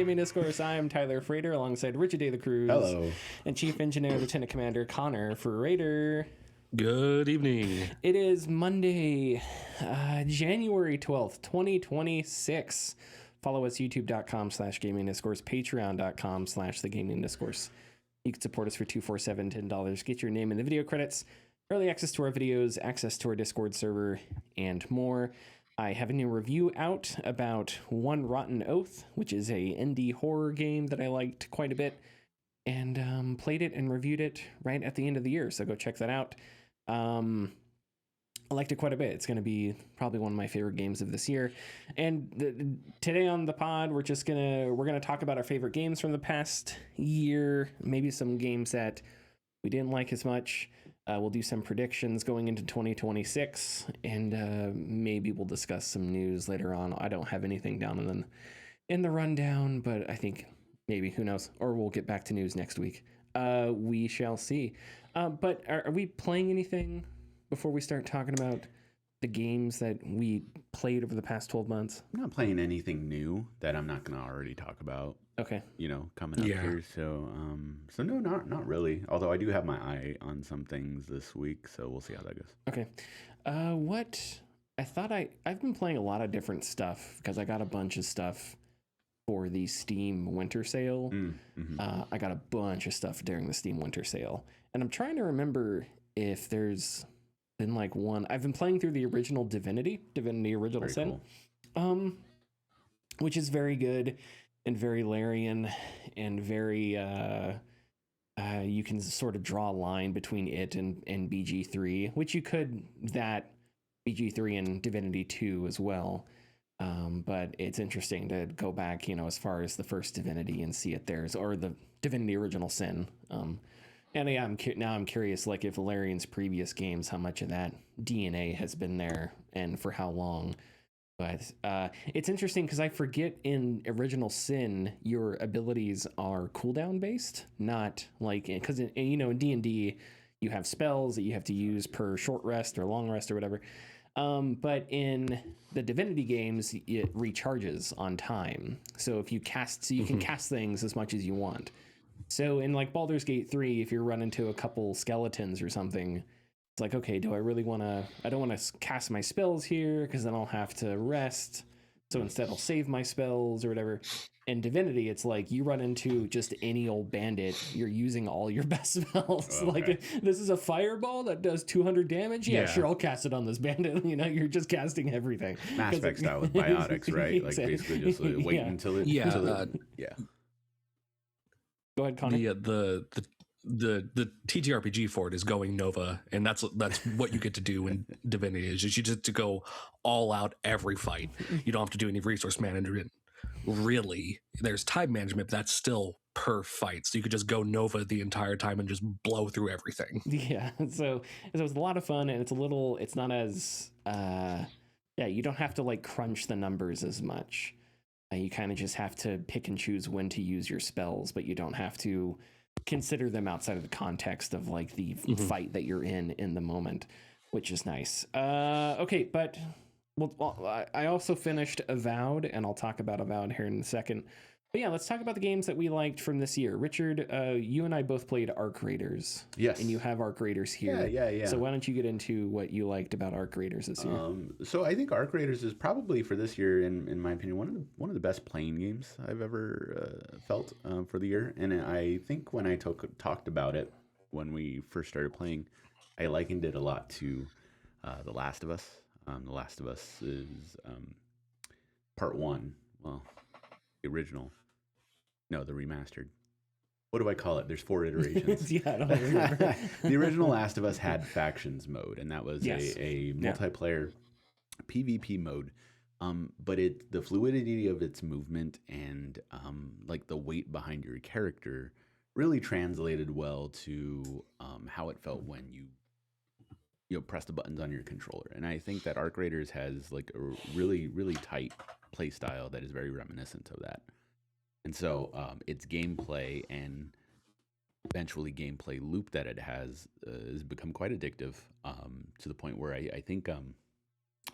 Gaming Discourse. I'm Tyler Frater alongside Richard De La Cruz. Hello. And Chief Engineer Lieutenant Commander Connor Frater. Good evening. It is Monday, January 12th, 2026. Follow us youtube.com/gaming discourse, patreon.com/the gaming discourse. You can support us for $247, $10. Get your name in the video credits, early access to our videos, access to our Discord server, and more. I have a new review out about One Rotten Oath, which is a indie horror game that I liked quite a bit, and played it and reviewed it right at the end of the year. So go check that out. I liked it quite a bit. It's going to be probably one of my favorite games of this year. And today on the pod, we're gonna talk about our favorite games from the past year, maybe some games that we didn't like as much. We'll do some predictions going into 2026, and maybe we'll discuss some news later on. I don't have anything down in the rundown, but I think maybe, who knows, or we'll get back to news next week. We shall see. But are we playing anything before we start talking about the games that we played over the past 12 months? I'm not playing anything new that I'm not going to already talk about. Okay. Coming up here. So no, not really. Although I do have my eye on some things this week, so we'll see how that goes. Okay. I've been playing a lot of different stuff because I got a bunch of stuff for the Steam winter sale. I got a bunch of stuff during the Steam winter sale, and I'm trying to remember if there's been like one. I've been playing through the original Divinity Original Very Sin, cool. Which is very good and very Larian and very you can sort of draw a line between it and BG3, which you could that BG3 and Divinity 2 as well. But it's interesting to go back, as far as the first Divinity and see it there, or the Divinity Original Sin. And yeah, I'm curious, like, if Valerian's previous games, how much of that DNA has been there and for how long. But it's interesting because I forget in Original Sin, your abilities are cooldown based, not like, because in D&D, you have spells that you have to use per short rest or long rest or whatever. But in the Divinity games, it recharges on time. So if you can cast things as much as you want. So in like Baldur's Gate 3, if you run into a couple skeletons or something, it's like, okay, do I really I don't want to cast my spells here because then I'll have to rest. So instead I'll save my spells or whatever. In Divinity, it's like you run into just any old bandit, you're using all your best spells. Okay. Like, this is a fireball that does 200 damage. Yeah, sure, I'll cast it on this bandit. You're just casting everything. Mass Effect style with biotics, right? Like basically just wait until it. Yeah. Go ahead, Connor. The TTRPG for it is going Nova, and that's what you get to do in Divinity. Is you just to go all out every fight. You don't have to do any resource management. Really, there's time management, but that's still per fight. So you could just go Nova the entire time and just blow through everything. Yeah. So it was a lot of fun, and it's not as you don't have to like crunch the numbers as much. You kind of just have to pick and choose when to use your spells, but you don't have to consider them outside of the context of like the fight that you're in the moment, which is nice. Okay, but I also finished Avowed, and I'll talk about Avowed here in a second. But yeah, let's talk about the games that we liked from this year. Richard, you and I both played Arc Raiders. Yes. And you have Arc Raiders here. Yeah. So why don't you get into what you liked about Arc Raiders this year? So I think Arc Raiders is probably, for this year, in my opinion, one of the best playing games I've ever felt for the year. And I think when I talked about it when we first started playing, I likened it a lot to The Last of Us. The Last of Us is part one. Well, the original. No, the remastered. What do I call it? There's 4 iterations. Yeah, I don't remember. The original Last of Us had factions mode, and that was a multiplayer PvP mode. But the fluidity of its movement and like the weight behind your character really translated well to how it felt when you press the buttons on your controller. And I think that Arc Raiders has like a really, really tight play style that is very reminiscent of that. And so its gameplay and eventually gameplay loop that it has become quite addictive, to the point where I think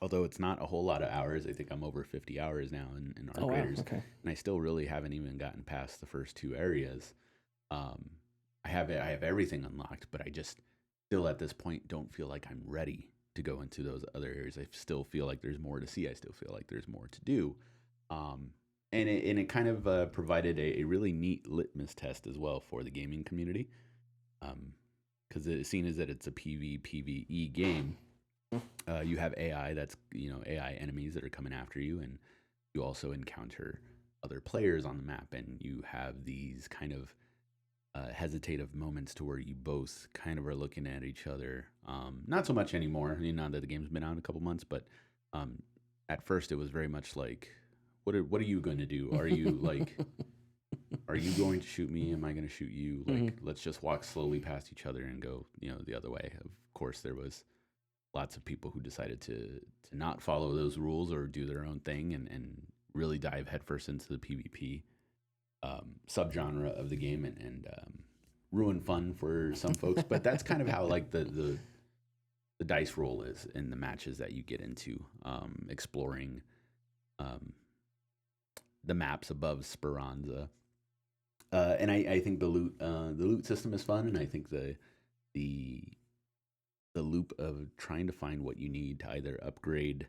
although it's not a whole lot of hours. I think I'm over 50 hours now in Arc Oh, wow. Raiders, Okay. and I still really haven't even gotten past the first 2 areas. I have everything unlocked, but I just still at this point don't feel like I'm ready to go into those other areas. I still feel like there's more to see. I still feel like there's more to do. And it kind of provided a really neat litmus test as well for the gaming community. Because seeing as that it's a PvE game, you have AI that's, AI enemies that are coming after you, and you also encounter other players on the map, and you have these kind of hesitative moments to where you both kind of are looking at each other. Not so much anymore, now that the game's been out a couple months, but at first it was very much like, what are you going to do? Are you like, are you going to shoot me? Am I going to shoot you? Like, let's just walk slowly past each other and go, the other way. Of course, there was lots of people who decided to not follow those rules or do their own thing and really dive headfirst into the PvP subgenre of the game and ruin fun for some folks. But that's kind of how like the dice roll is in the matches that you get into, exploring the maps above Speranza. And I think the loot system is fun, and I think the loop of trying to find what you need to either upgrade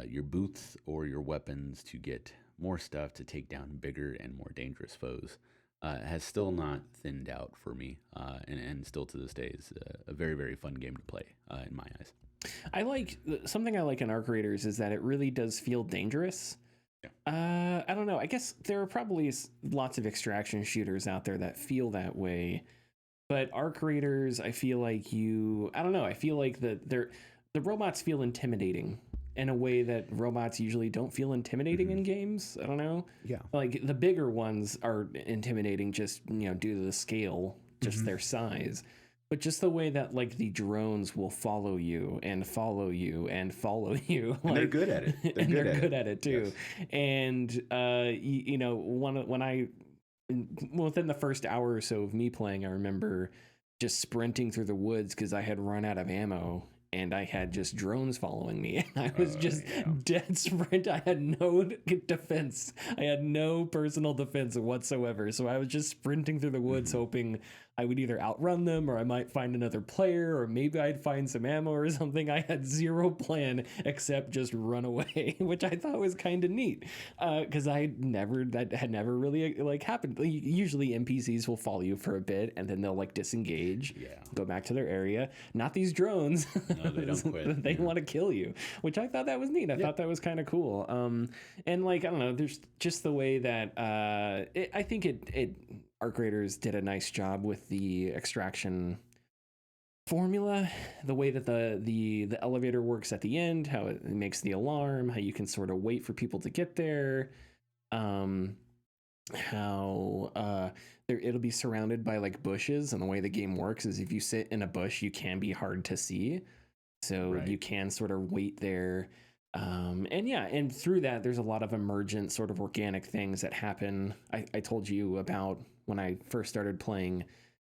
your boots or your weapons to get more stuff to take down bigger and more dangerous foes has still not thinned out for me, and still to this day is a very, very fun game to play in my eyes. Something I like in Arc Raiders is that it really does feel dangerous. Yeah. I don't know. I guess there are probably lots of extraction shooters out there that feel that way. But Arc Raiders, I feel like I don't know. I feel like the robots feel intimidating in a way that robots usually don't feel intimidating in games. I don't know. Yeah. Like the bigger ones are intimidating just, due to the scale, just their size. But just the way that like the drones will follow you and follow you and follow you. And they're good at it. They're good at it too. Yes. And, within the first hour or so of me playing, I remember just sprinting through the woods because I had run out of ammo and I had just drones following me. And I was dead sprint. I had no defense. I had no personal defense whatsoever. So I was just sprinting through the woods hoping I would either outrun them or I might find another player or maybe I'd find some ammo or something. I had zero plan except just run away, which I thought was kind of neat because that had never really like happened. Usually NPCs will follow you for a bit and then they'll like disengage, go back to their area. Not these drones. No, they don't quit. They want to kill you, which I thought that was neat. I thought that was kind of cool. And like, I don't know, there's just the way that I think Arc Raiders did a nice job with the extraction formula, the way that the elevator works at the end, how it makes the alarm, how you can sort of wait for people to get there, how it'll be surrounded by like bushes, and the way the game works is if you sit in a bush, you can be hard to see, so you can sort of wait there. And through that, there's a lot of emergent sort of organic things that happen. I told you about when I first started playing,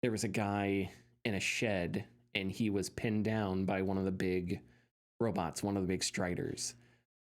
there was a guy in a shed and he was pinned down by one of the big robots, one of the big striders.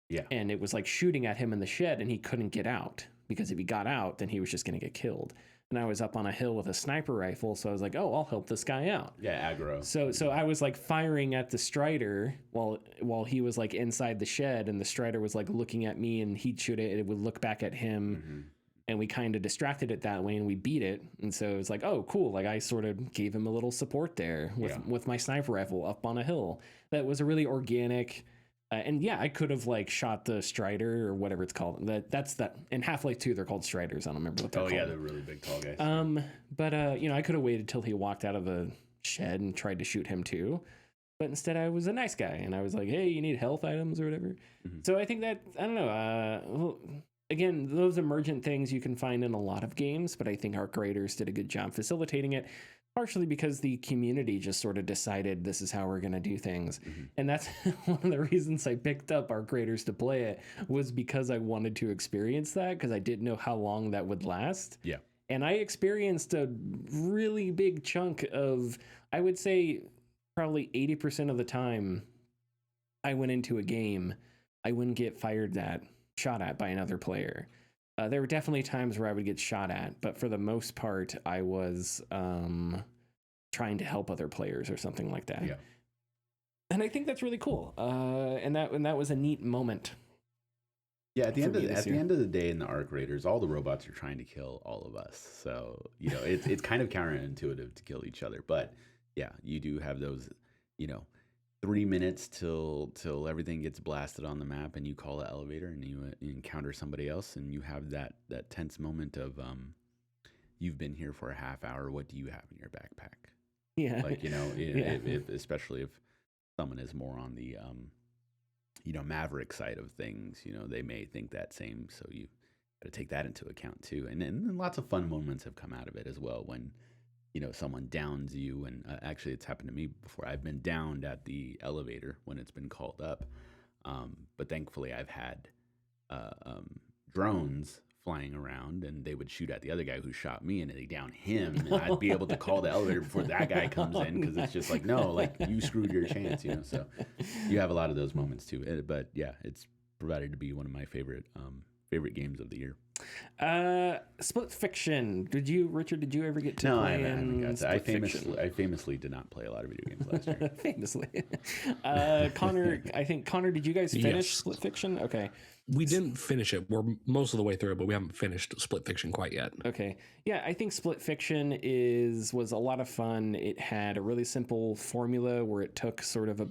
Yeah. And it was like shooting at him in the shed and he couldn't get out because if he got out, then he was just going to get killed. And I was up on a hill with a sniper rifle, so I was like, "Oh, I'll help this guy out." Yeah, aggro. So I was like firing at the strider while he was like inside the shed, and the strider was like looking at me, and he'd shoot it, and it would look back at him, and we kind of distracted it that way, and we beat it. And so it was like, "Oh, cool!" Like I sort of gave him a little support there with my sniper rifle up on a hill. That was a really organic. And I could have like shot the strider or whatever it's called. That's in Half-Life 2 they're called striders. I don't remember what they're called. Oh yeah, they're really big, tall guys. But I could have waited till he walked out of the shed and tried to shoot him too. But instead I was a nice guy and I was like, hey, you need health items or whatever. So I think that, I don't know, again, those emergent things you can find in a lot of games, but I think Arc Raiders did a good job facilitating it. Partially because the community just sort of decided this is how we're going to do things. And that's one of the reasons I picked up Arc Raiders to play it, was because I wanted to experience that, because I didn't know how long that would last. Yeah. And I experienced a really big chunk of, I would say probably 80% of the time, I went into a game, I wouldn't get shot at by another player. There were definitely times where I would get shot at, but for the most part, I was trying to help other players or something like that. Yeah. And I think that's really cool. And that was a neat moment. Yeah, at the end of the day, in the Arc Raiders, all the robots are trying to kill all of us. So it's kind of counterintuitive to kill each other. But yeah, you do have those 3 minutes till everything gets blasted on the map, and you call the elevator, and you encounter somebody else, and you have that tense moment of you've been here for a half hour. What do you have in your backpack? Yeah, if especially if someone is more on the Maverick side of things, they may think that same. So you got to take that into account too. And then lots of fun moments have come out of it as well when, someone downs you. And actually it's happened to me before. I've been downed at the elevator when it's been called up. But thankfully I've had drones flying around, and they would shoot at the other guy who shot me, and they down him, and I'd be able to call the elevator before that guy comes in, because it's just like, no, like, you screwed your chance, So you have a lot of those moments too. But yeah, it's provided to be one of my favorite games of the year. Split Fiction. Richard, did you ever get to play? No, I haven't got to. I famously did not play a lot of video games last year. Famously. Connor, did you guys finish Split Fiction? Okay. We didn't finish it. We're most of the way through, but we haven't finished Split Fiction quite yet. Okay. Yeah, I think Split Fiction was a lot of fun. It had a really simple formula where it took sort of a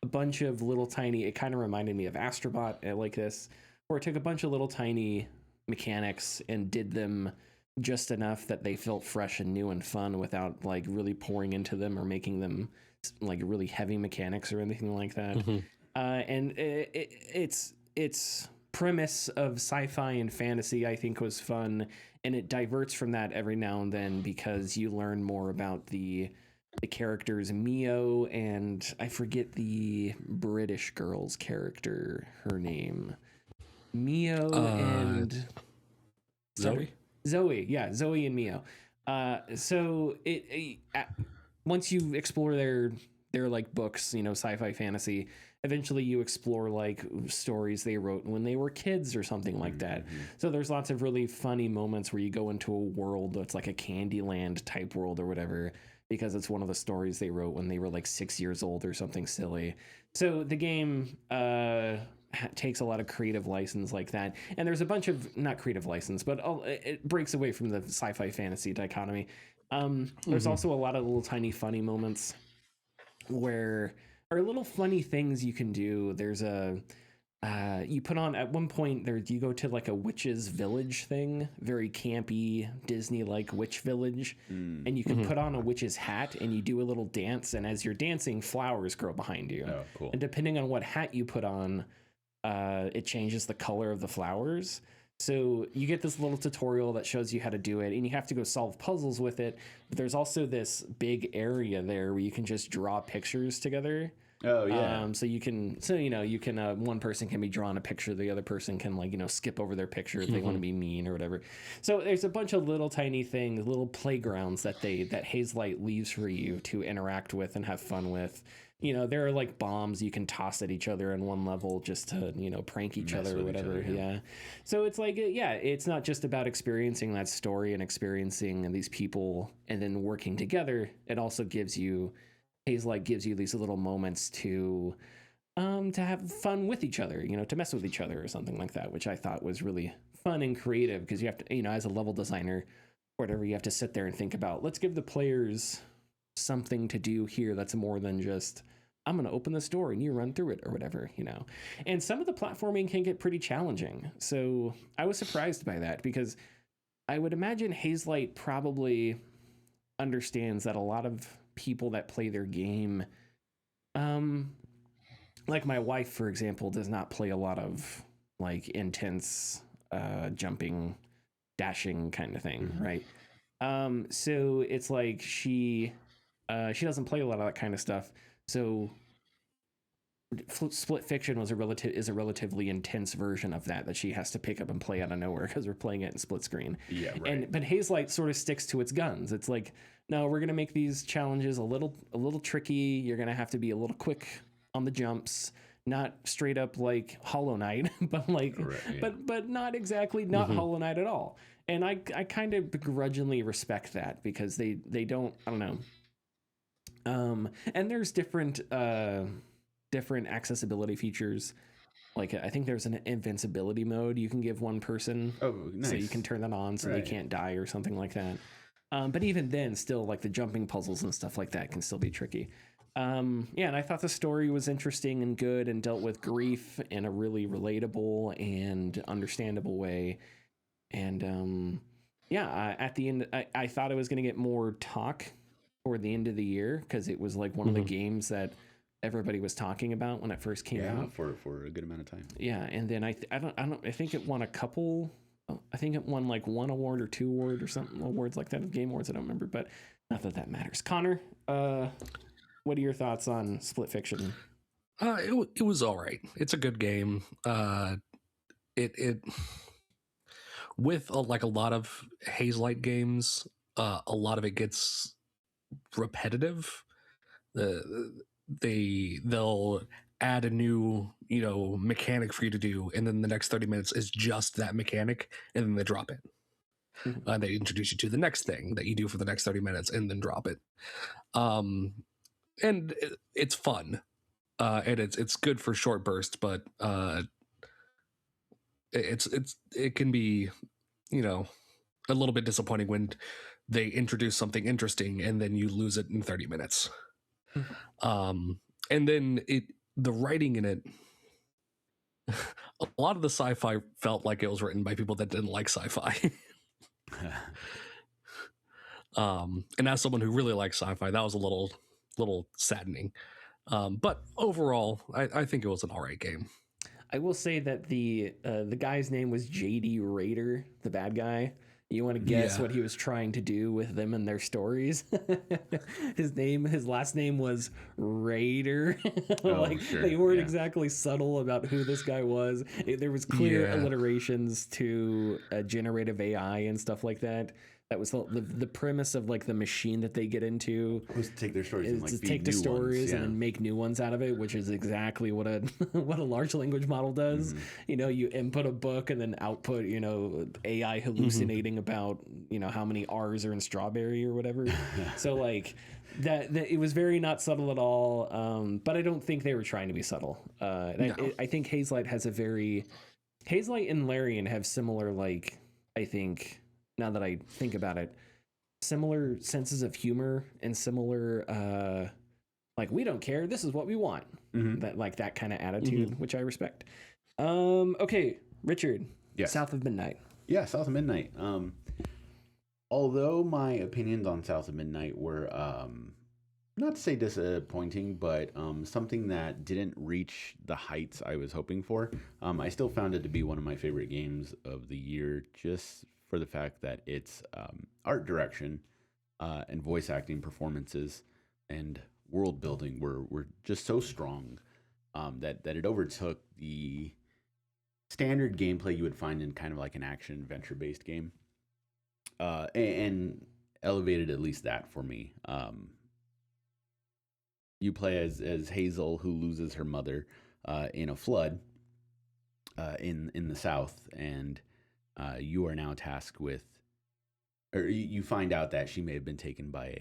bunch of little tiny, it kind of reminded me of Astrobot like this, where it took a bunch of little tiny mechanics and did them just enough that they felt fresh and new and fun without like really pouring into them or making them like really heavy mechanics or anything like that. Mm-hmm. And it's premise of sci-fi and fantasy, I think, was fun, and it diverts from that every now and then because you learn more about the characters Mio, and I forget the British girl's character, her name. Mio and Zoe. Zoe and Mio. So it once you explore their like books, sci-fi fantasy, eventually you explore like stories they wrote when they were kids or something like that. Mm-hmm. So there's lots of really funny moments where you go into a world that's like a Candyland type world or whatever, because it's one of the stories they wrote when they were like 6 years old or something silly. So the game takes a lot of creative license like that. And there's a bunch of, not creative license, but it breaks away from the sci-fi fantasy dichotomy. There's also a lot of little tiny funny moments where are little funny things you can do. There's you put on, at one point there, you go to like a witch's village thing, very campy Disney-like witch village, and you can put on a witch's hat and you do a little dance, and as you're dancing, flowers grow behind you. Oh, cool. And depending on what hat you put on, it changes the color of the flowers. So you get this little tutorial that shows you how to do it, and you have to go solve puzzles with it. But there's also this big area there where you can just draw pictures together. Oh yeah. So you can one person can be drawing a picture, the other person can skip over their picture if they want to be mean or whatever. So there's a bunch of little tiny things, little playgrounds that Hazelight leaves for you to interact with and have fun with. There are like bombs you can toss at each other in one level just to, prank each other or whatever. Yeah. So it's like, it's not just about experiencing that story and experiencing these people and then working together. It also Hazelight gives you these little moments to have fun with each other, to mess with each other or something like that, which I thought was really fun and creative, because you have to, as a level designer or whatever, you have to sit there and think about, let's give the players something to do here that's more than just, I'm going to open this door and you run through it or whatever, And some of the platforming can get pretty challenging. So I was surprised by that, because I would imagine Hazelight probably understands that a lot of people that play their game, like my wife, for example, does not play a lot of like intense jumping, dashing kind of thing, right? So it's like she doesn't play a lot of that kind of stuff. So Split Fiction is a relatively intense version of that she has to pick up and play out of nowhere, because we're playing it in split screen. Yeah, right. But Hazelight sort of sticks to its guns. It's like, no, we're gonna make these challenges a little tricky. You're gonna have to be a little quick on the jumps. not straight up like Hollow Knight, but like, but not exactly not Hollow Knight at all. And I kind of begrudgingly respect that because they don't, I don't know. And there's different accessibility features. Like I think there's an invincibility mode you can give one person. Oh, nice. So you can turn that on so they can't die or something like that. But even then, still like the jumping puzzles and stuff like that can still be tricky. And I thought the story was interesting and good and dealt with grief in a really relatable and understandable way. And at the end, I thought I was going to get more talk toward the end of the year because it was like one of the games that everybody was talking about when it first came out for a good amount of time. Yeah, and then I think it won a couple. I think it won like one award or two award or something awards like that of Game Awards. I don't remember, but not that that matters. Connor, what are your thoughts on Split Fiction? It was all right. It's a good game. It with a lot of Hazelight games, a lot of it gets repetitive. They'll add a new mechanic for you to do, and then the next 30 minutes is just that mechanic, and then they drop it. They introduce you to the next thing that you do for the next 30 minutes and then drop it. And it's fun, and it's good for short bursts, but it can be a little bit disappointing when they introduce something interesting and then you lose it in 30 minutes. And then the writing in it, a lot of the sci-fi felt like it was written by people that didn't like sci-fi. And as someone who really likes sci-fi, that was a little saddening. But overall, I think it was an all right game. I will say that the guy's name was JD Raider, the bad guy. You want to guess what he was trying to do with them and their stories? His last name was Raider. They weren't exactly subtle about who this guy was. There was clear alliterations to generative AI and stuff like that. That was the premise of like the machine that they get into. Was to take their stories and like take the stories and then make new ones out of it, which is exactly what a what a large language model does. You input a book and then output AI hallucinating about how many R's are in strawberry or whatever. So like that it was very not subtle at all. But I don't think they were trying to be subtle. No. I think Hazelight and Larian have similar, like, I think, now that I think about it, similar senses of humor and similar like, we don't care, this is what we want. That kind of attitude, which I respect. Okay, Richard. Yes. South of Midnight. Yeah, South of Midnight. Although my opinions on South of Midnight were not to say disappointing, but something that didn't reach the heights I was hoping for, I still found it to be one of my favorite games of the year, just for the fact that its art direction and voice acting performances and world building were just so strong that it overtook the standard gameplay you would find in kind of like an action adventure based game, and elevated at least that for me. You play as Hazel, who loses her mother in a flood in the South, and you are now tasked with, or you find out that she may have been taken by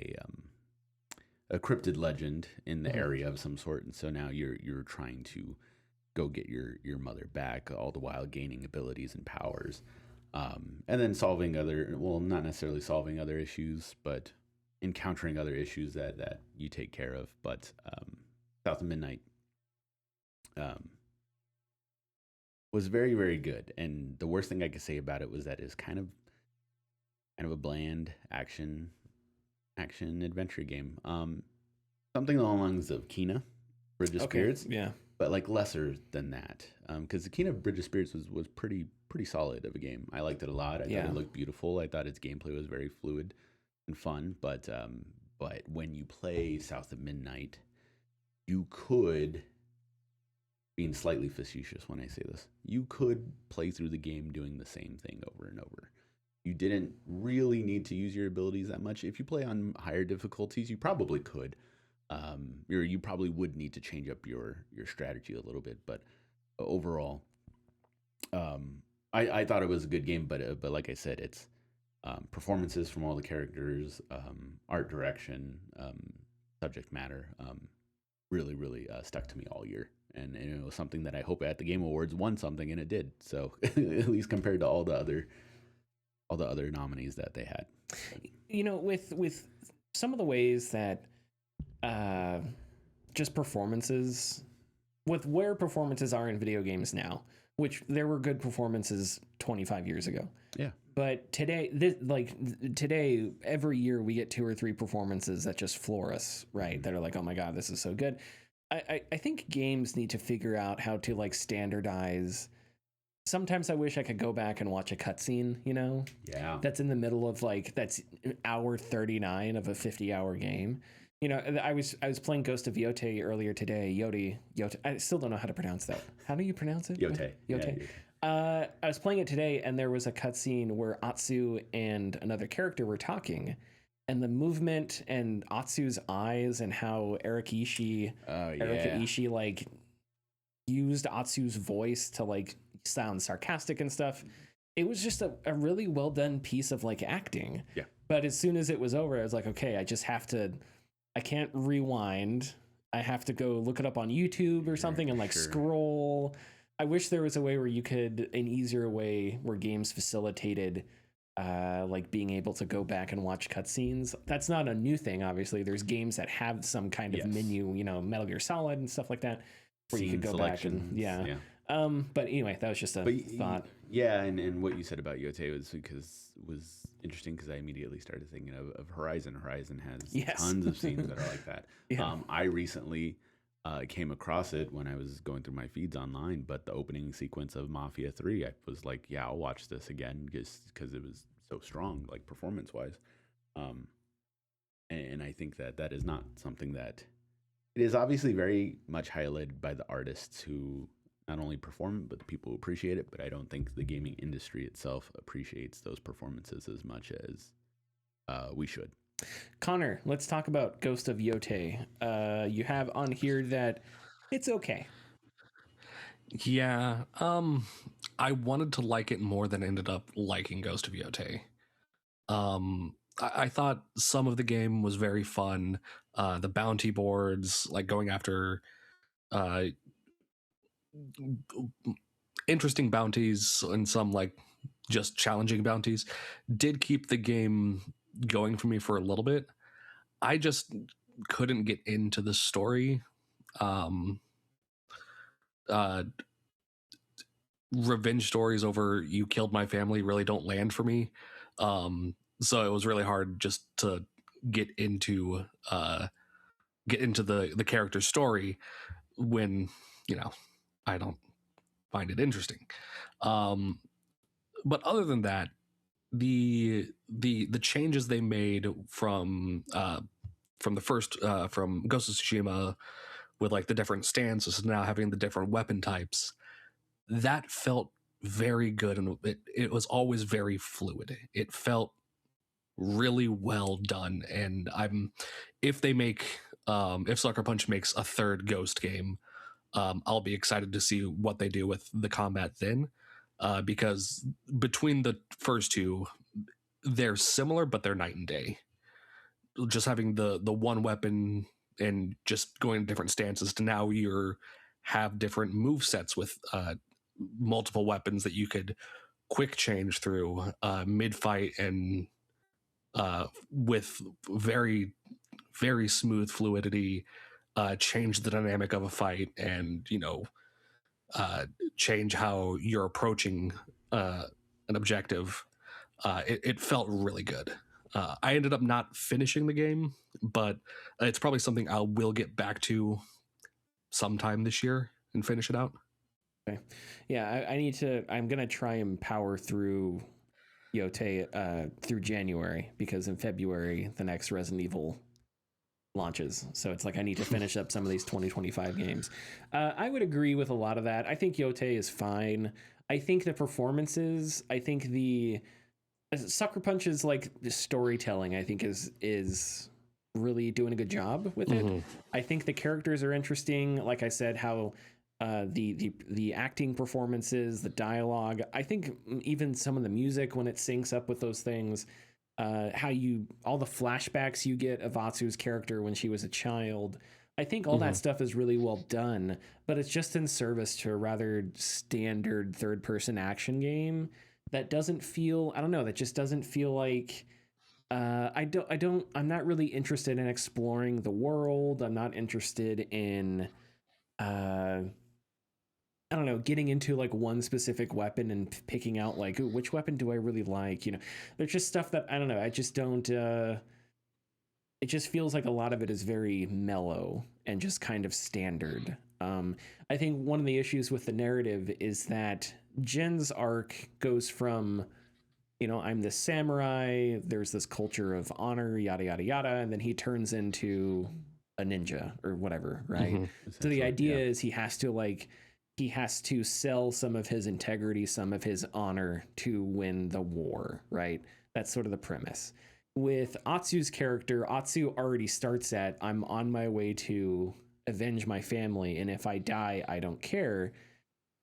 a cryptid legend in the area of some sort, and so now you're trying to go get your mother back, all the while gaining abilities and powers, and then solving not necessarily solving other issues, but encountering other issues that you take care of. But South of Midnight was very, very good. And the worst thing I could say about it was that it's kind of a bland action adventure game. Something along the lines of Kena, Bridge of Spirits. Yeah. But like lesser than that. Because the Kena Bridge of Spirits was pretty solid of a game. I liked it a lot. I thought it looked beautiful. I thought its gameplay was very fluid and fun. But when you play South of Midnight, you could, being slightly facetious when I say this, you could play through the game doing the same thing over and over. You didn't really need to use your abilities that much. If you play on higher difficulties, you probably could. you probably would need to change up your strategy a little bit. But overall, I thought it was a good game. But like I said, it's performances from all the characters, art direction, subject matter, really really stuck to me all year. And it was something that I hope at the Game Awards won something, and it did. So at least compared to all the other nominees that they had. You know, with some of the ways that just performances, with where performances are in video games now, which there were good performances 25 years ago. Yeah. But today, today, every year we get 2 or 3 performances that just floor us, right? That are like, oh my God, this is so good. I think games need to figure out how to like standardize. Sometimes I wish I could go back and watch a cutscene, you know? Yeah. That's in the middle of like, that's hour 39 of a 50-hour game. You know, I was playing Ghost of Yotei earlier today. Yotei. I still don't know how to pronounce that. How do you pronounce it? Yotei. Yotei. Yeah, I was playing it today, and there was a cutscene where Atsu and another character were talking, and the movement and Atsu's eyes and how Erika Ishii like used Atsu's voice to like sound sarcastic and stuff. It was just a really well done piece of like acting. Yeah. But as soon as it was over, I was like, okay, I can't rewind. I have to go look it up on YouTube or something and like scroll. I wish there was a way where you could, an easier way where games facilitated like being able to go back and watch cutscenes. That's not a new thing, obviously. There's games that have some kind of menu, you know, Metal Gear Solid and stuff like that, where you could go back and but anyway, that was just a thought. Yeah, and what you said about Yotei was interesting because I immediately started thinking of Horizon. Horizon has tons of scenes that are like that. Yeah. I recently came across it when I was going through my feeds online, but the opening sequence of Mafia 3, I was like, yeah, I'll watch this again just because it was so strong, like performance-wise. And I think that is not something that... It is obviously very much highlighted by the artists who not only perform, but the people who appreciate it, but I don't think the gaming industry itself appreciates those performances as much as we should. Connor, let's talk about Ghost of Yotei. You have on here that it's okay. Yeah. I wanted to like it more than ended up liking Ghost of Yotei. I thought some of the game was very fun. The bounty boards, like going after interesting bounties and some like just challenging bounties, did keep the game going for me for a little bit. I just couldn't get into the story. Revenge stories over you killed my family really don't land for me. So it was really hard just to get into the character's story when, you know, I don't find it interesting. But other than that, the changes they made from the first from Ghost of Tsushima, with like the different stances now having the different weapon types, that felt very good, and it was always very fluid. It felt really well done, and if Sucker Punch makes a third Ghost game, I'll be excited to see what they do with the combat then. Because between the first two, they're similar, but they're night and day. Just having the one weapon and just going to different stances to now have different move sets with multiple weapons that you could quick change through mid-fight and with very, very smooth fluidity, change the dynamic of a fight and, you know, change how you're approaching an objective. It felt really good. I ended up not finishing the game, but it's probably something I will get back to sometime this year and finish it out. Okay. Yeah, I'm going to try and power through Yotei through January, because in February, the next Resident Evil launches. So it's like I need to finish up some of these 2025 games. I would agree with a lot of that. I think Yotei is fine. I think the performances, I think the Sucker Punch's like the storytelling, I think is really doing a good job with it. I think the characters are interesting. Like I said, how the acting performances, the dialogue. I think even some of the music when it syncs up with those things. All the flashbacks you get of Atsu's character when she was a child. I think all that stuff is really well done, but it's just in service to a rather standard third-person action game that doesn't feel. I don't know. That just doesn't feel like. I'm not really interested in exploring the world. I'm not interested in. I don't know, getting into like one specific weapon and picking out like, ooh, which weapon do I really like? You know, there's just stuff that I don't know. I just don't. It just feels like a lot of it is very mellow and just kind of standard. I think one of the issues with the narrative is that Jin's arc goes from, you know, I'm this samurai. There's this culture of honor, yada yada yada, and then he turns into a ninja or whatever, right? So the idea is he has to sell some of his integrity, some of his honor to win the war, right? That's sort of the premise. With Atsu's character, Atsu already starts at, I'm on my way to avenge my family, and if I die, I don't care.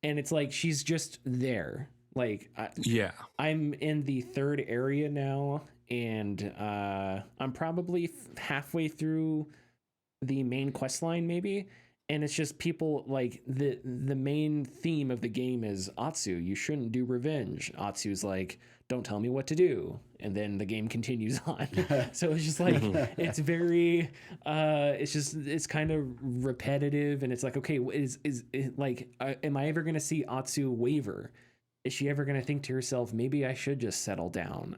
And it's like, she's just there. Like, I'm in the third area now, and I'm probably halfway through the main quest line, maybe. And it's just people like the main theme of the game is Atsu, you shouldn't do revenge. Atsu's like, don't tell me what to do. And then the game continues on. So it's just like, it's very, it's kind of repetitive. And it's like, okay, am I ever going to see Atsu waver? Is she ever going to think to herself, maybe I should just settle down?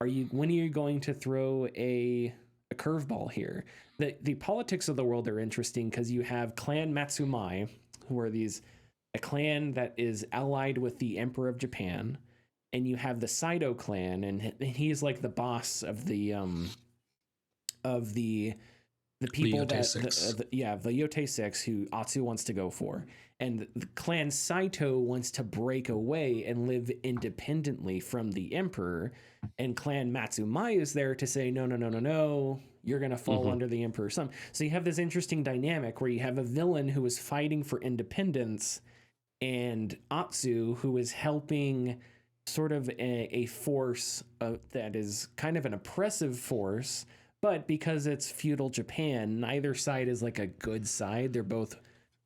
When are you going to throw a curveball here? The politics of the world are interesting because you have Clan Matsumai, who are a clan that is allied with the Emperor of Japan, and you have the Saito clan, and he's like the boss of the people the the Yotei 6 who Atsu wants to go for. And the clan Saito wants to break away and live independently from the emperor. And clan Matsumai is there to say, no, you're going to fall under the emperor. So you have this interesting dynamic where you have a villain who is fighting for independence and Atsu, who is helping sort of a force that is kind of an oppressive force. But because it's feudal Japan, neither side is like a good side. They're both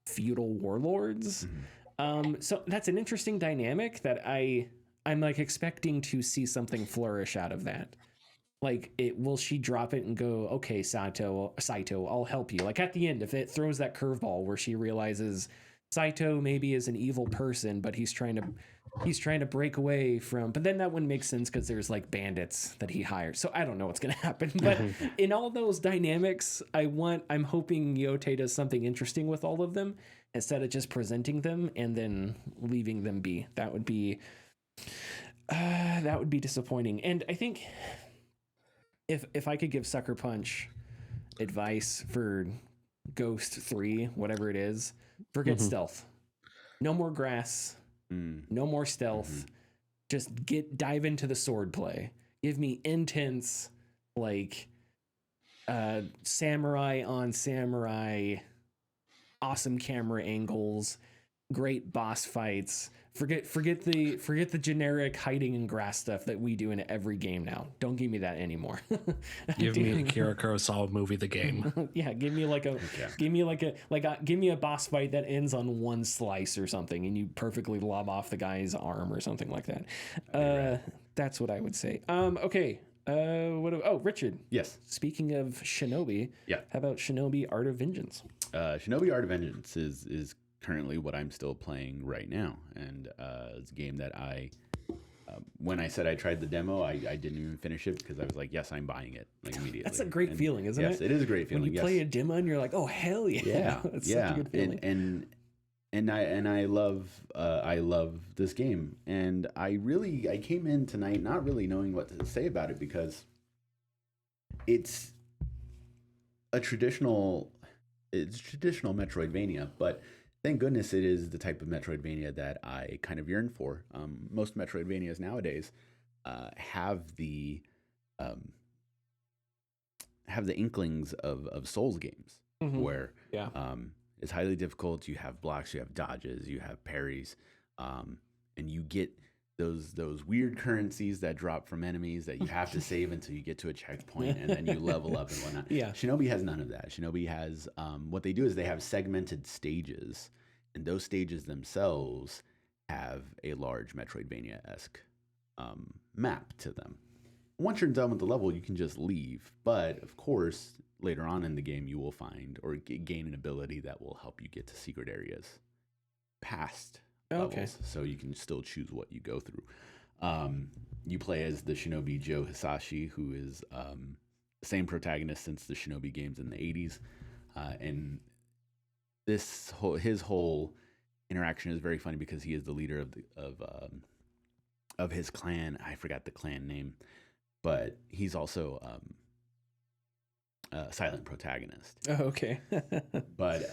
feudal warlords. So that's an interesting dynamic that I'm like expecting to see something flourish out of that. Like, will she drop it and go, okay, Saito, I'll help you. Like at the end, if it throws that curveball where she realizes Saito maybe is an evil person, but he's trying to break away from, but then that wouldn't make sense because there's like bandits that he hires. So I don't know what's going to happen, but in all those dynamics, I'm hoping Yotei does something interesting with all of them instead of just presenting them and then leaving them be. That would be disappointing. And I think if I could give Sucker Punch advice for Ghost 3, whatever it is, forget stealth. No more grass. No more stealth. Just dive into the sword play. Give me intense, like samurai on samurai, awesome camera angles, great boss fights. Forget the generic hiding in grass stuff that we do in every game now. Don't give me that anymore. Give me a Akira Kurosawa movie, the game. Yeah, give me a boss fight that ends on one slice or something, and you perfectly lob off the guy's arm or something like that. That's what I would say. Okay. Richard. Yes. Speaking of Shinobi, how about Shinobi Art of Vengeance? Shinobi Art of Vengeance is currently what I'm still playing right now, and it's a game that when I said I tried the demo, I didn't even finish it because I was like, yes, I'm buying it like immediately. That's a great feeling, isn't it? Yes, it is a great feeling. When you play a demo and you're like, oh hell yeah, yeah, it's such a good feeling. And I love this game, and I came in tonight not really knowing what to say about it because it's traditional Metroidvania, but thank goodness it is the type of Metroidvania that I kind of yearn for. Most Metroidvanias nowadays have the have the inklings of Souls games, where it's highly difficult. You have blocks, you have dodges, you have parries, and you get those weird currencies that drop from enemies that you have to save until you get to a checkpoint, and then you level up and whatnot. Shinobi has none of that. Shinobi has what they do is they have segmented stages, and those stages themselves have a large Metroidvania-esque map to them. Once you're done with the level, you can just leave. But of course, later on in the game, you will find or gain an ability that will help you get to secret areas past levels. So you can still choose what you go through. You play as the Shinobi Joe Hisashi, who is the same protagonist since the Shinobi games in the 80s. And his whole interaction is very funny because he is the leader of his clan. I forgot the clan name, but he's also a silent protagonist. Oh, okay. but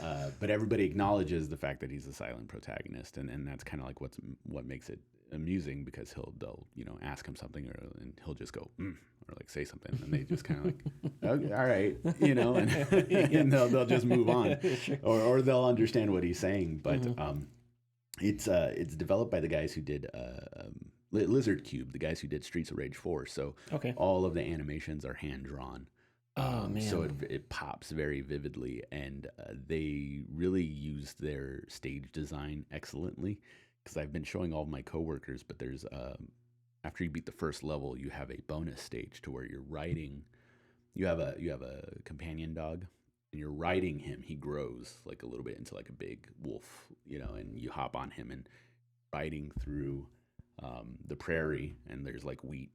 everybody acknowledges the fact that he's a silent protagonist, and that's kind of like what makes it amusing, because they'll ask him something, and he'll just go or like say something, and they just kind of like, okay, all right, and they'll just move on, Sure. or they'll understand what he's saying. But it's developed by the guys who did Lizard Cube, the guys who did Streets of Rage 4. So all of the animations are hand drawn. Oh, man. So it pops very vividly, and they really used their stage design excellently, because I've been showing all of my coworkers, but there's after you beat the first level, you have a bonus stage to where you're riding. You have a companion dog, and you're riding him. He grows like a little bit into like a big wolf, and you hop on him and riding through the prairie, and there's like wheat,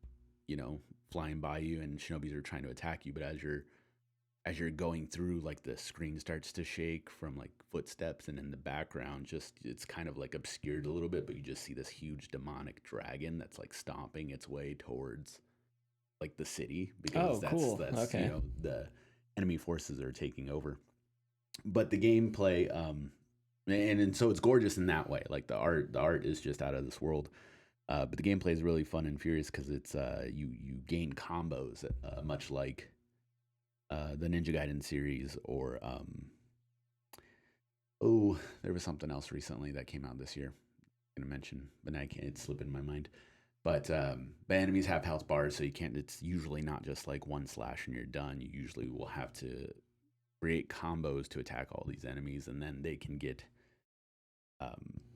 flying by you, and shinobis are trying to attack you. But as you're going through, like the screen starts to shake from like footsteps, and in the background, it's kind of like obscured a little bit, but you just see this huge demonic dragon that's like stomping its way towards like the city, because that's okay. The enemy forces are taking over. But the gameplay, and so it's gorgeous in that way. Like the art is just out of this world. But the gameplay is really fun and furious, because it's you gain combos, much like the Ninja Gaiden series, or there was something else recently that came out this year I'm gonna mention, but I can't, it's slipping my mind. But the enemies have health bars, so you can't. It's usually not just like one slash and you're done. You usually will have to create combos to attack all these enemies, and then they can get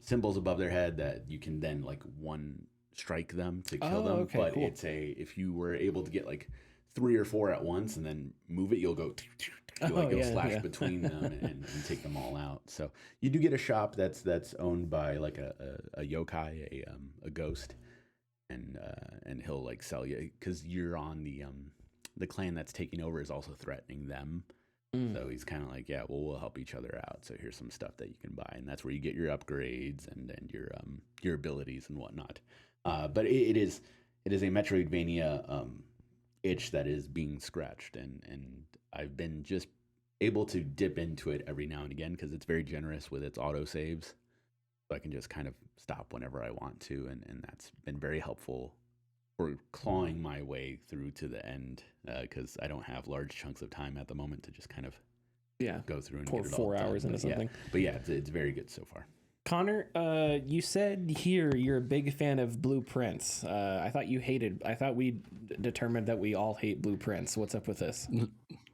symbols above their head that you can then like one strike them to kill them. Okay, but cool. if you were able to get like 3 or 4 at once and then move it, you'll go you'll slash between them and take them all out. So you do get a shop that's owned by like a yokai, a ghost, and he'll like sell you, because you're on the clan that's taking over is also threatening them. So he's kind of like, yeah, well, we'll help each other out. So here's some stuff that you can buy, and that's where you get your upgrades and your abilities and whatnot. But it is a Metroidvania itch that is being scratched, and I've been just able to dip into it every now and again, because it's very generous with its auto saves, so I can just kind of stop whenever I want to, and that's been very helpful for clawing my way through to the end, because I don't have large chunks of time at the moment to just kind of go through and pour get it 4 all hours done. into something. But yeah, it's very good so far. Connor, you said here you're a big fan of blueprints. I thought we determined that we all hate blueprints. What's up with this?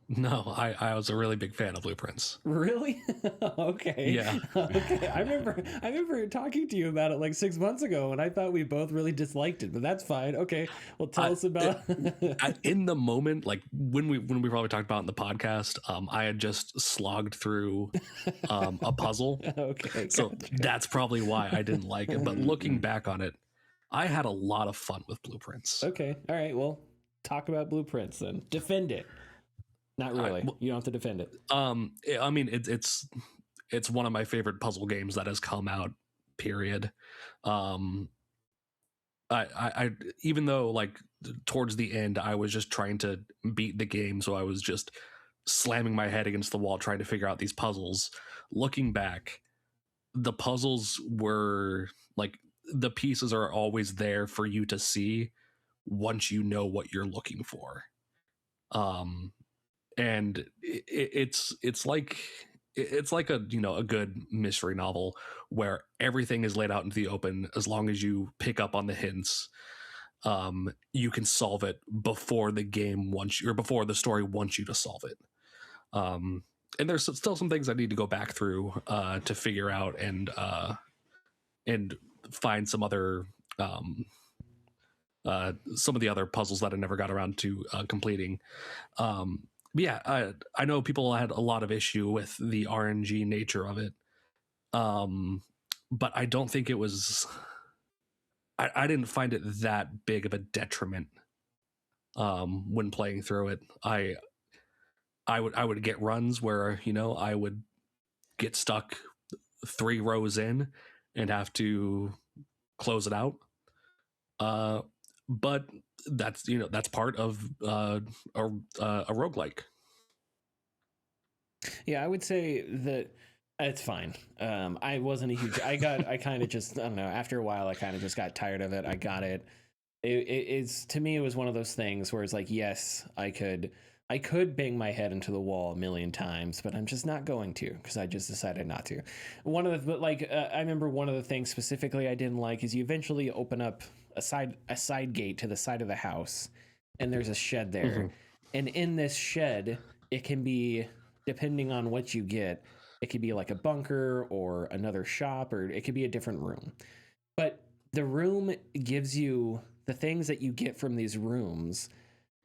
No, I was a really big fan of blueprints. Really? Okay. Yeah. Okay. I remember talking to you about it like 6 months ago, and I thought we both really disliked it, but that's fine. Okay. Well, tell us about in the moment, like when we probably talked about it in the podcast, I had just slogged through a puzzle. Okay. So gotcha. that's probably why I didn't like it. But looking back on it, I had a lot of fun with blueprints. Okay. All right. Well, talk about blueprints then. Defend it. Not really. You don't have to defend it. I mean, it's one of my favorite puzzle games that has come out. Period. I even though like towards the end I was just trying to beat the game, so I was just slamming my head against the wall trying to figure out these puzzles. Looking back, the puzzles were like, the pieces are always there for you to see once you know what you're looking for. and it's like a a good mystery novel where everything is laid out into the open. As long as you pick up on the hints, you can solve it before the game wants you, or before the story wants you to solve it. And there's still some things I need to go back through to figure out and find some other some of the other puzzles that I never got around to completing. But yeah, I know people had a lot of issue with the RNG nature of it, but I don't think it was. I didn't find it that big of a detriment when playing through it. I would get runs where I would get stuck 3 rows in and have to close it out. But that's part of a roguelike. Yeah, I would say that it's fine. I wasn't a huge. I kind of just, I don't know. After a while, I kind of just got tired of it. I got it. It's, to me, it was one of those things where it's like, yes, I could bang my head into the wall a million times, but I'm just not going to, because I just decided not to. I remember one of the things specifically I didn't like is you eventually open up a side gate to the side of the house, and there's a shed there. Mm-hmm. And in this shed, it can be, depending on what you get, it could be like a bunker or another shop, or it could be a different room. But the room gives you the things that you get from these rooms.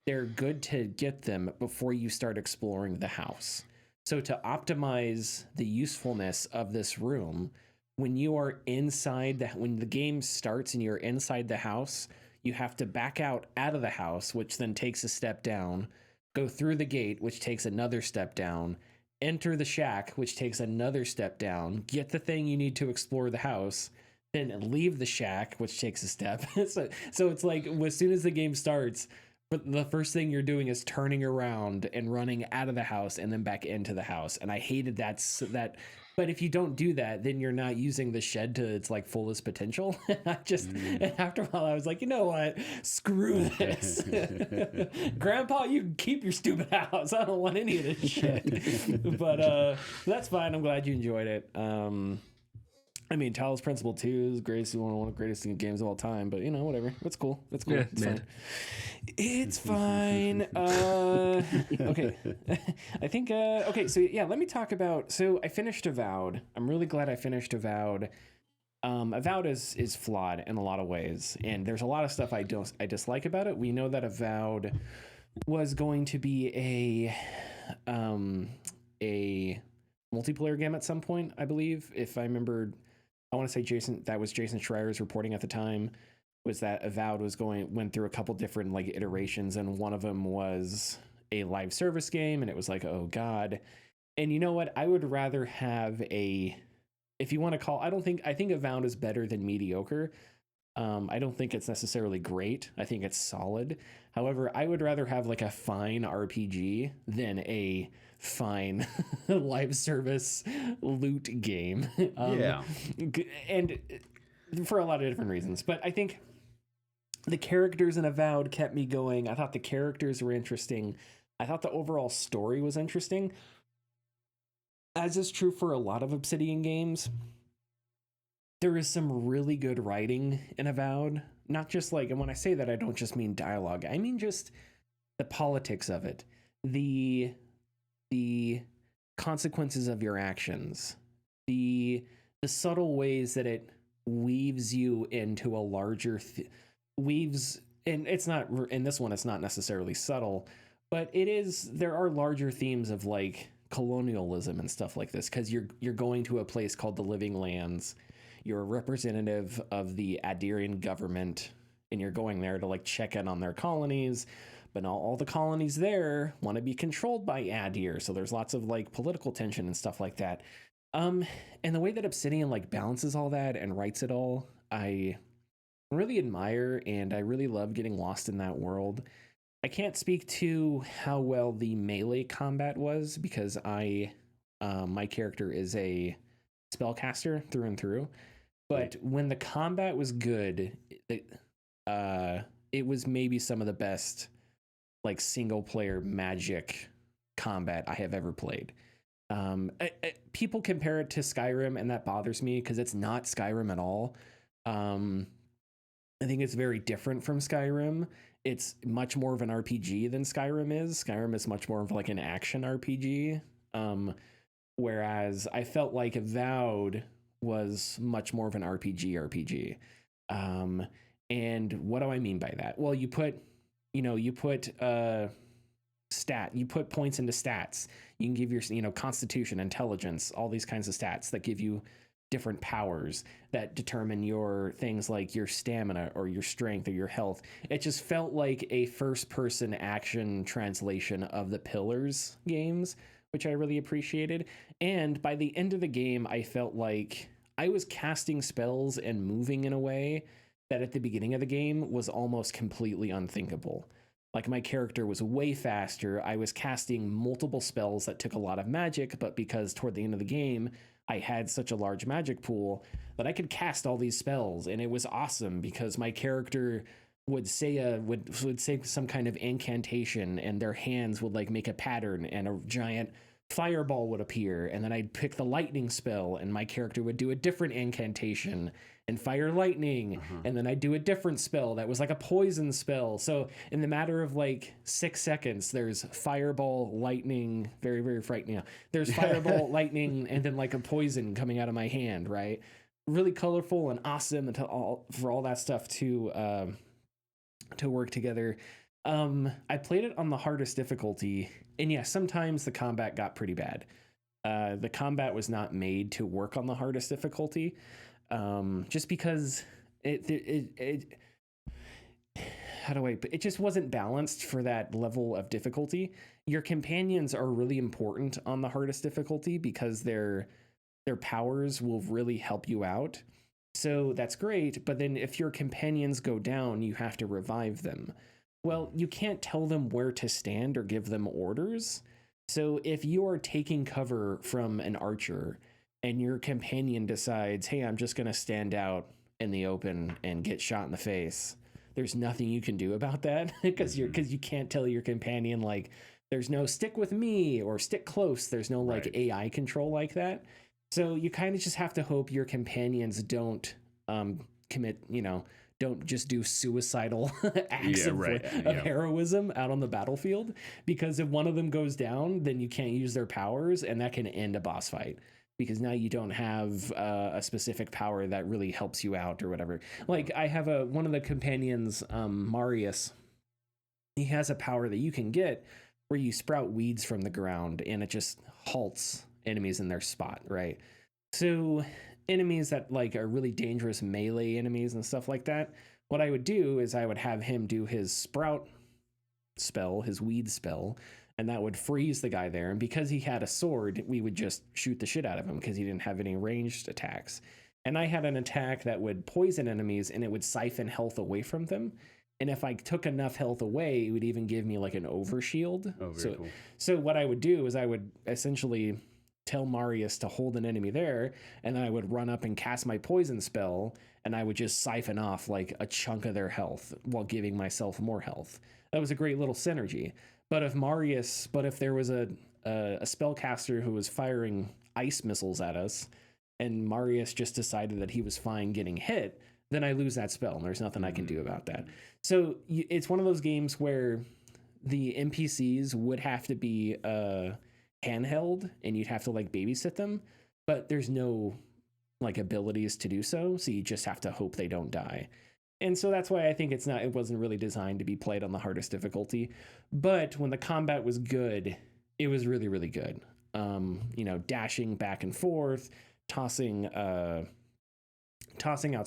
They're good to get them before you start exploring the house. So to optimize the usefulness of this room, when you are inside when the game starts and you're inside the house, you have to back out of the house, which then takes a step down, go through the gate, which takes another step down, enter the shack, which takes another step down, get the thing you need to explore the house, then leave the shack, which takes a step. So it's like, as soon as the game starts, but the first thing you're doing is turning around and running out of the house and then back into the house. And I hated that. But if you don't do that, then you're not using the shed to its like fullest potential. And after a while, I was like, you know what? Screw this. Grandpa, you can keep your stupid house. I don't want any of this shit. But that's fine. I'm glad you enjoyed it. I mean, Talos Principle 2 is one of the greatest games of all time, but whatever. It's cool. It's cool. Yeah, it's fine. It's fine. Okay. I think, okay. So yeah, let me talk about, so I finished Avowed. I'm really glad I finished Avowed. Avowed is flawed in a lot of ways, and there's a lot of stuff I dislike about it. We know that Avowed was going to be a multiplayer game at some point, I believe, if I remember. I want to say Jason Schreier's reporting at the time was that Avowed went through a couple different like iterations, and one of them was a live service game, and it was like, oh God. And you know what? I would rather have if you want to call, I think Avowed is better than mediocre. I don't think it's necessarily great. I think it's solid. However, I would rather have like a fine RPG than a fine live service loot game. Yeah. And for a lot of different reasons. But I think the characters in Avowed kept me going. I thought the characters were interesting. I thought the overall story was interesting. As is true for a lot of Obsidian games, there is some really good writing in Avowed. Not just like, and when I say that, I don't just mean dialogue. I mean just the politics of it. The consequences of your actions. The subtle ways that it weaves you into a larger... and it's not... In this one, it's not necessarily subtle, but it is... There are larger themes of like colonialism and stuff like this, because you're going to a place called the Living Lands. You're a representative of the Adirian government, and you're going there to like check in on their colonies, but not all the colonies there want to be controlled by Adir. So there's lots of like political tension and stuff like that. And the way that Obsidian like balances all that and writes it all, I really admire, and I really love getting lost in that world. I can't speak to how well the melee combat was, because my character is a spellcaster through and through. But when the combat was good, it was maybe some of the best like single player magic combat I have ever played. People compare it to Skyrim, and that bothers me because it's not Skyrim at all. I think it's very different from Skyrim. It's much more of an RPG than Skyrim is. Skyrim is much more of like an action RPG. Whereas I felt like Avowed was much more of an RPG. And what do I mean by that? Well, you put points into stats. You can give your, constitution, intelligence, all these kinds of stats that give you different powers that determine your things like your stamina or your strength or your health. It just felt like a first-person action translation of the Pillars games, which I really appreciated. And by the end of the game, I felt like I was casting spells and moving in a way that at the beginning of the game was almost completely unthinkable. Like, my character was way faster. I was casting multiple spells that took a lot of magic, but because toward the end of the game, I had such a large magic pool that I could cast all these spells. And it was awesome because my character would say would say some kind of incantation, and their hands would like make a pattern, and a giant fireball would appear, and then I'd pick the lightning spell, and my character would do a different incantation and fire lightning, and then I'd do a different spell that was like a poison spell. So in the matter of like 6 seconds, there's fireball, lightning, very, very frightening. There's fireball, lightning, and then like a poison coming out of my hand, right? Really colorful and awesome for all that stuff to work together. I played it on the hardest difficulty, and yeah, sometimes the combat got pretty bad. The combat was not made to work on the hardest difficulty, just because it just wasn't balanced for that level of difficulty. Your companions are really important on the hardest difficulty because their powers will really help you out. So that's great, but then if your companions go down, you have to revive them. Well, you can't tell them where to stand or give them orders. So if you are taking cover from an archer and your companion decides, hey, I'm just going to stand out in the open and get shot in the face, there's nothing you can do about that because you can't tell your companion, like, there's no stick with me or stick close. There's no like AI control like that. So you kind of just have to hope your companions don't don't just do suicidal acts of heroism out on the battlefield, because if one of them goes down, then you can't use their powers, and that can end a boss fight because now you don't have a specific power that really helps you out or whatever. Like, I have one of the companions, Marius, he has a power that you can get where you sprout weeds from the ground and it just halts enemies in their spot, right? So enemies that like are really dangerous melee enemies and stuff like that, what I would do is I would have him do his sprout spell, his weed spell, and that would freeze the guy there. And because he had a sword, we would just shoot the shit out of him because he didn't have any ranged attacks. And I had an attack that would poison enemies and it would siphon health away from them. And if I took enough health away, it would even give me like an overshield. Oh, very cool. So what I would do is I would essentially tell Marius to hold an enemy there, and then I would run up and cast my poison spell, and I would just siphon off like a chunk of their health while giving myself more health. That was a great little synergy. But if there was a spellcaster who was firing ice missiles at us, and Marius just decided that he was fine getting hit, then I lose that spell, and there's nothing I can do about that. So it's one of those games where the NPCs would have to be handheld, and you'd have to like babysit them, but there's no like abilities to do so, so you just have to hope they don't die. And so that's why I think it wasn't really designed to be played on the hardest difficulty. But when the combat was good, it was really, really good. Dashing back and forth, tossing out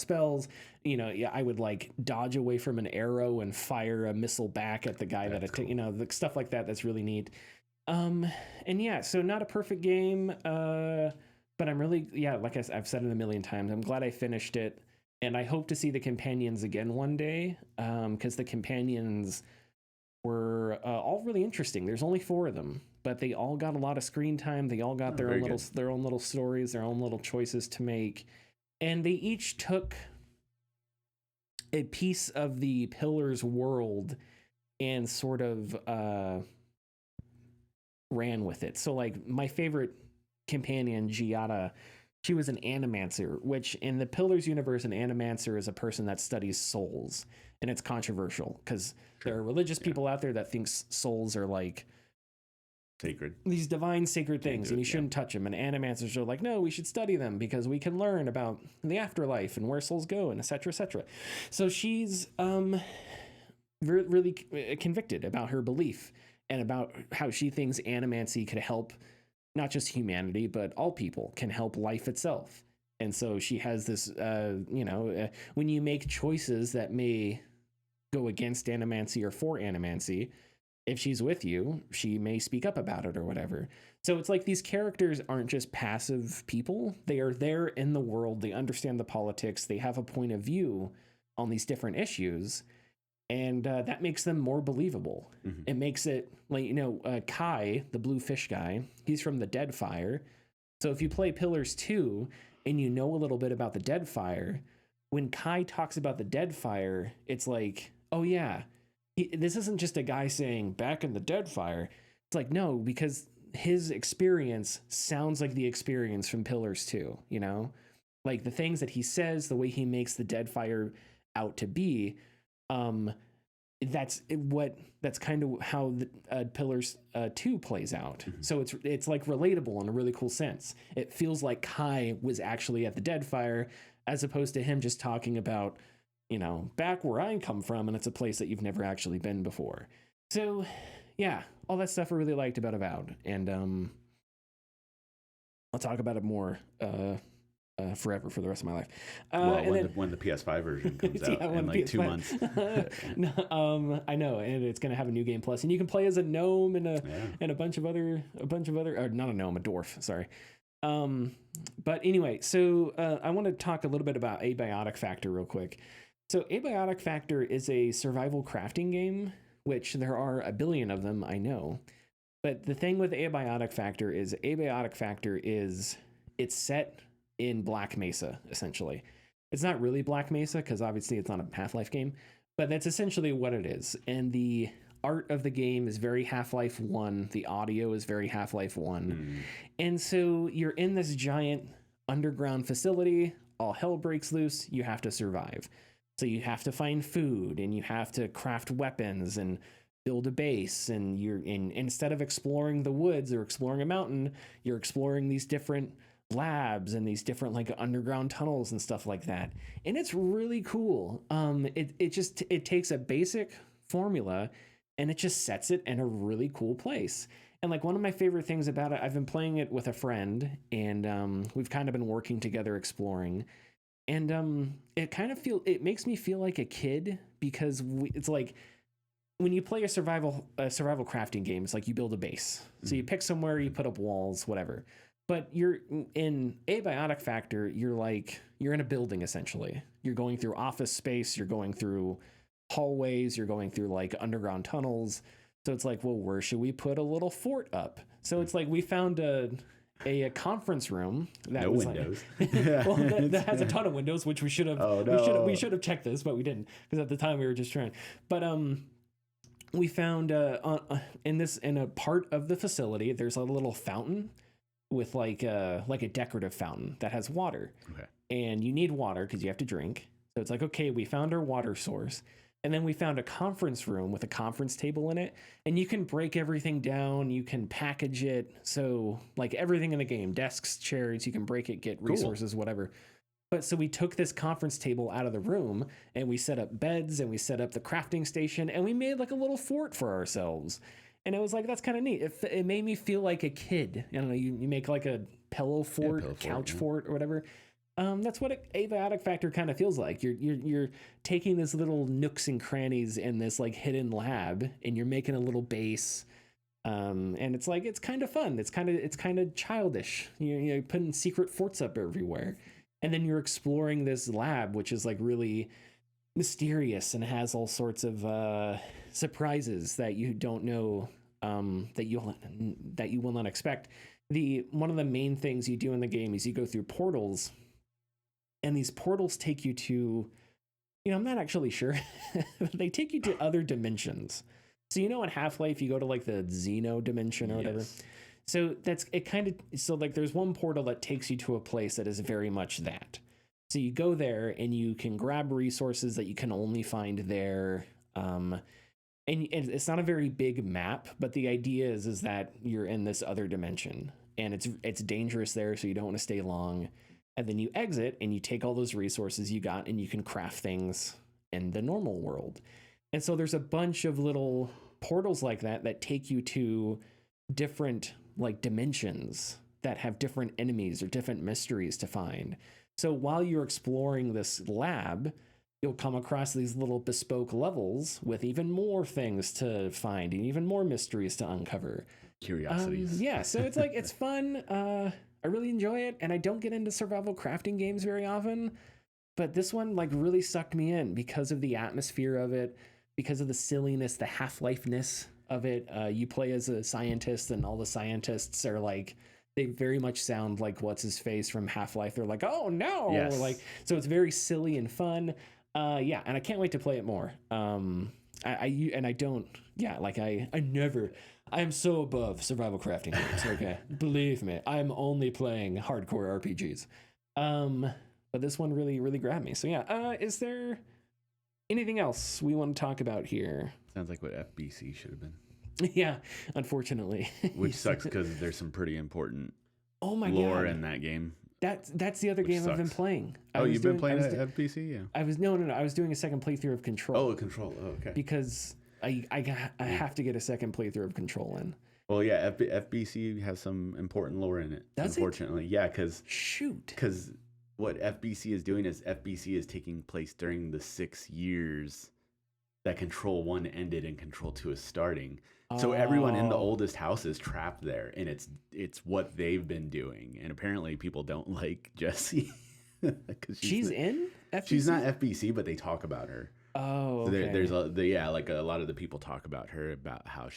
spells. I would like dodge away from an arrow and fire a missile back at the guy the stuff like that. That's really neat. So not a perfect game, but I'm really, like I've said it a million times, I'm glad I finished it, and I hope to see the companions again one day, because the companions were all really interesting. There's only 4 of them, but they all got a lot of screen time. They all got their own little stories, their own little choices to make, and they each took a piece of the Pillars world and sort of ran with it. So like my favorite companion, Giada, she was an animancer, which in the Pillars universe, an animancer is a person that studies souls. And it's controversial because there are religious people out there that think souls are like sacred, these divine sacred things, and you shouldn't touch them. And animancers are like, no, we should study them because we can learn about the afterlife and where souls go, and etc., etc. So she's really convicted about her belief and about how she thinks animancy could help not just humanity, but all people, can help life itself. And so she has this, when you make choices that may go against animancy or for animancy, if she's with you, she may speak up about it or whatever. So it's like these characters aren't just passive people. They are there in the world. They understand the politics. They have a point of view on these different issues. And that makes them more believable. Mm-hmm. It makes it like, Kai, the blue fish guy, he's from the Deadfire. So if you play Pillars 2 and you know a little bit about the Deadfire, when Kai talks about the Deadfire, it's like, oh yeah, this isn't just a guy saying back in the Deadfire. It's like, no, because his experience sounds like the experience from Pillars 2, like the things that he says, the way he makes the Deadfire out to be. That's kind of how the Pillars 2 plays out. Mm-hmm. So it's like relatable in a really cool sense. It feels like Kai was actually at the Deadfire as opposed to him just talking about, back where I come from, and it's a place that you've never actually been before. So yeah, all that stuff I really liked about Avowed, and I'll talk about it more forever for the rest of my life. When the PS5 version comes out in like PS5. 2 months. I know, and it's going to have a new game plus, and you can play as a gnome and a bunch of other, or not a gnome, a dwarf. Sorry. But anyway, so I want to talk a little bit about Abiotic Factor real quick. So Abiotic Factor is a survival crafting game, which there are a billion of them, I know. But the thing with Abiotic Factor is it's set in Black Mesa, essentially. It's not really Black Mesa because obviously it's not a Half-Life game, but that's essentially what it is. And the art of the game is very Half-Life 1. The audio is very Half-Life 1. And so you're in this giant underground facility. All hell breaks loose. You have to survive. So you have to find food, and you have to craft weapons and build a base. And instead of exploring the woods or exploring a mountain, you're exploring these different labs and these different like underground tunnels and stuff like that. And it's really cool. It takes a basic formula and it just sets it in a really cool place. And like one of my favorite things about it, I've been playing it with a friend, and we've kind of been working together exploring. And it makes me feel like a kid because it's like when you play a survival crafting game, it's like you build a base. So you pick somewhere, you put up walls, whatever. But you're in Abiotic Factor, you're in a building essentially. You're going through office space, you're going through hallways, you're going through like underground tunnels. So it's like, well, where should we put a little fort up? So it's like we found a conference room that was windows. That has a ton of windows, which we should have. Oh, no. We should have checked this, but we didn't because at the time we were just trying. But we found in a part of the facility, there's a little fountain with like a decorative fountain that has water. Okay. And you need water because you have to drink. So it's like, okay, we found our water source. And then we found a conference room with a conference table in it, and you can break everything down. You can package it. So like everything in the game, desks, chairs, you can break it, get resources, whatever. But so we took this conference table out of the room and we set up beds and we set up the crafting station and we made like a little fort for ourselves. And it was like, that's kind of neat. It made me feel like a kid. I don't know, you make like a pillow fort, couch fort or whatever. That's what Abiotic Factor kind of feels like. You're taking this little nooks and crannies in this like hidden lab, and you're making a little base. And it's like it's kind of fun. It's kind of childish. You're putting secret forts up everywhere, and then you're exploring this lab, which is like really mysterious and has all sorts of surprises that you don't know that you will not expect. One of the main things you do in the game is you go through portals. And these portals take you to, I'm not actually sure, but they take you to other dimensions. So in Half-Life you go to like the Xeno dimension or whatever. So that's it kind of, so like there's one portal that takes you to a place that is very much that. So you go there and you can grab resources that you can only find there. And it's not a very big map, but the idea is that you're in this other dimension and it's dangerous there, so you don't want to stay long. And then you exit and you take all those resources you got and you can craft things in the normal world. And so there's a bunch of little portals like that take you to different like dimensions that have different enemies or different mysteries to find. So while you're exploring this lab, you'll come across these little bespoke levels with even more things to find and even more mysteries to uncover. Curiosities. Yeah, so it's like, it's fun. I really enjoy it, and I don't get into survival crafting games very often, but this one like really sucked me in because of the atmosphere of it, because of the silliness, the Half-Life-ness of it. You play as a scientist, and all the scientists are like, they very much sound like what's his face from Half-Life. They're like, oh no, yes. Like, so it's very silly and fun. Yeah, and I can't wait to play it more. I am so above survival crafting games. Okay, believe me, I'm only playing hardcore RPGs. But this one really, really grabbed me. So yeah, is there anything else we want to talk about here? Sounds like what FBC should have been. Yeah, unfortunately. Which sucks because there's some pretty important lore God. In that game. That's the other game sucks. I've been playing. You've been playing at FBC? Yeah. I was no. I was doing a second playthrough of Control. Oh, Control. Oh, okay. Because I have to get a second playthrough of Control in. Well, yeah, FBC has some important lore in it. Does unfortunately, yeah, because what FBC is doing is FBC is taking place during the 6 years that Control 1 ended and Control 2 is starting. So everyone in the oldest house is trapped there, and it's what they've been doing. And apparently people don't like Jessie. She's in FBC? She's not FBC, but they talk about her. Oh, so okay. There's a lot of the people talk about her, about how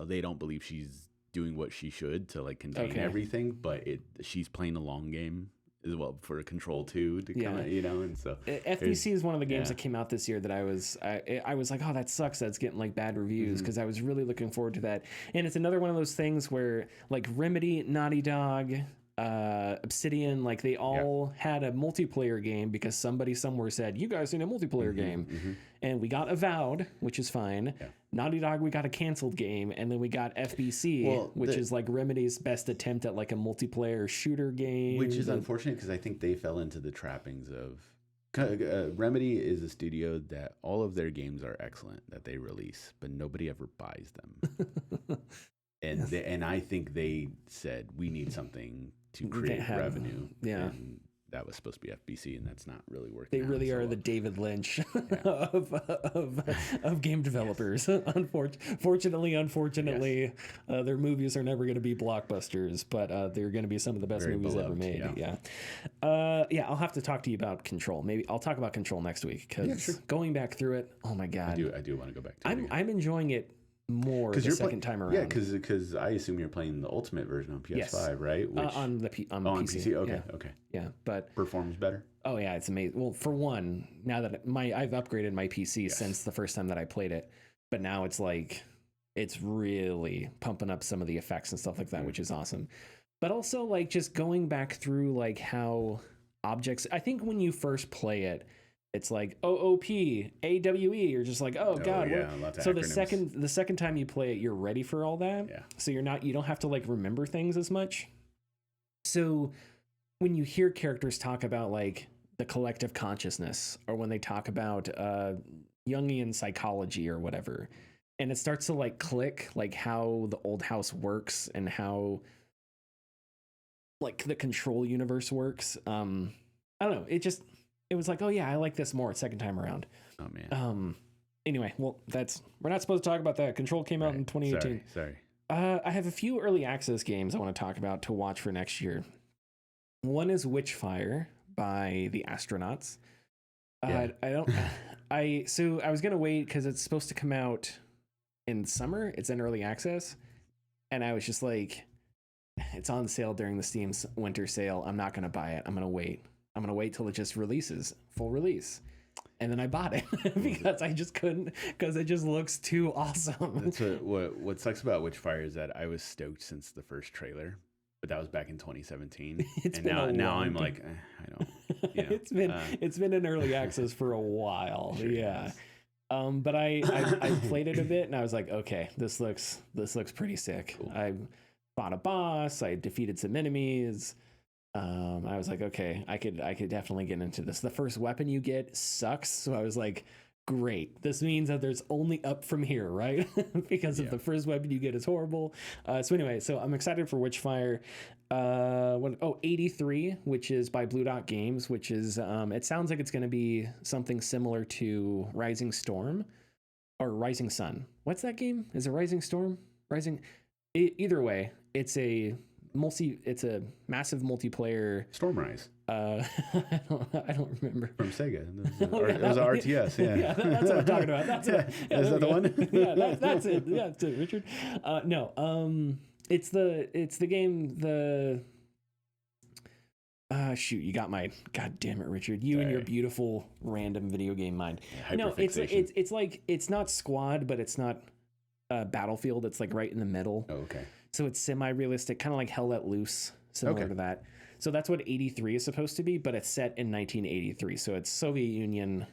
they don't believe she's doing what she should to like contain everything, but she's playing a long game as well for Control 2 to come out, and so FBC is one of the games that came out this year that I was like, oh, that sucks, that's getting like bad reviews, because I was really looking forward to that. And it's another one of those things where like Remedy, Naughty Dog, Obsidian, like they all had a multiplayer game because somebody somewhere said, you guys need a multiplayer game. And we got Avowed, which is fine. Naughty Dog, we got a canceled game, and then we got FBC, which is like Remedy's best attempt at like a multiplayer shooter game. Which is unfortunate because I think they fell into the trappings of... Remedy is a studio that all of their games are excellent that they release, but nobody ever buys them. And I think they said, we need something to create revenue. Yeah. And that was supposed to be FBC, and that's not really working. They really are the David Lynch of game developers. Unfortunately, their movies are never going to be blockbusters, but they're going to be some of the best movies ever made. Yeah. I'll have to talk to you about Control. Maybe I'll talk about Control next week, because going back through it, oh my God. I do want to go back to it. I'm enjoying it more the second time around. Yeah, because I assume you're playing the Ultimate version on PS5, right? Which, on PC. Okay. Yeah, but performs better. Oh yeah, it's amazing. Well, for one, now that I've upgraded my PC since the first time that I played it, but now it's like it's really pumping up some of the effects and stuff like that, which is awesome. But also like just going back through like how objects. I think when you first play it, it's like OOP, AWE. You're just like, oh God. Yeah, lots of so acronyms. the second time you play it, you're ready for all that. Yeah. So you don't have to like remember things as much. So when you hear characters talk about like the collective consciousness, or when they talk about Jungian psychology or whatever, and it starts to like click like how the old house works and how like the Control universe works. I don't know. It was like, oh yeah, I like this more second time around. Oh man. Anyway, well, we're not supposed to talk about that. Control came out in 2018. Sorry. I have a few early access games I want to talk about to watch for next year. One is Witchfire by the Astronauts. So I was gonna wait because it's supposed to come out in summer. It's in early access, and I was just like, it's on sale during the Steam winter sale. I'm not gonna buy it. I'm gonna wait till it just releases full release. And then I bought it because I just couldn't, because it just looks too awesome. That's what sucks about Witchfire is that I was stoked since the first trailer, but that was back in 2017. Now I'm like, I don't. You know, it's been in early access for a while. Sure, yeah. But I played it a bit and I was like, okay, this looks pretty sick. Cool. I fought a boss. I defeated some enemies. I was like, okay, I could definitely get into this. The first weapon you get sucks, so I was like, great. This means that there's only up from here, right? Because if the first weapon you get is horrible. So anyway, so I'm excited for Witchfire. 83, which is by Blue Dot Games, which is it sounds like it's going to be something similar to Rising Storm or Rising Sun. What's that game? Is it Rising Storm? Either way, it's a massive multiplayer. Stormrise. I don't remember. From Sega. It was an RTS. Yeah, that's what I'm talking about. That's is that the one? Yeah, that's it. Yeah, that's it, Richard. No. It's the game. Shoot, you got my. God damn it, Richard! You and your beautiful random video game mind. No, it's like it's not Squad, but it's not Battlefield. It's like right in the middle. Oh, okay. So it's semi-realistic, kind of like Hell Let Loose, similar to that. So that's what 83 is supposed to be, but it's set in 1983. So it's Soviet Union,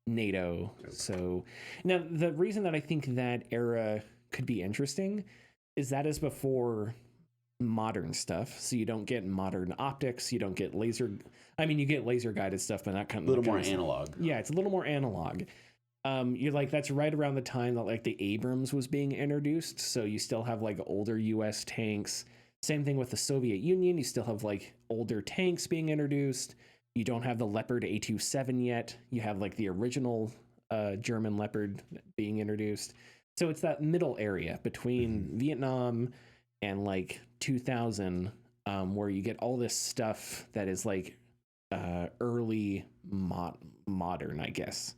NATO. Okay. So now the reason that I think that era could be interesting is that is before modern stuff. So you don't get modern optics. You don't get laser. I mean, you get laser guided stuff, but not kind of a little more analog. Yeah, it's a little more analog. You're like, that's right around the time that like the Abrams was being introduced. So you still have like older US tanks. Same thing with the Soviet Union. You still have like older tanks being introduced. You don't have the Leopard A27 yet. You have like the original German Leopard being introduced. So it's that middle area between Vietnam and like 2000, where you get all this stuff that is like early modern, I guess.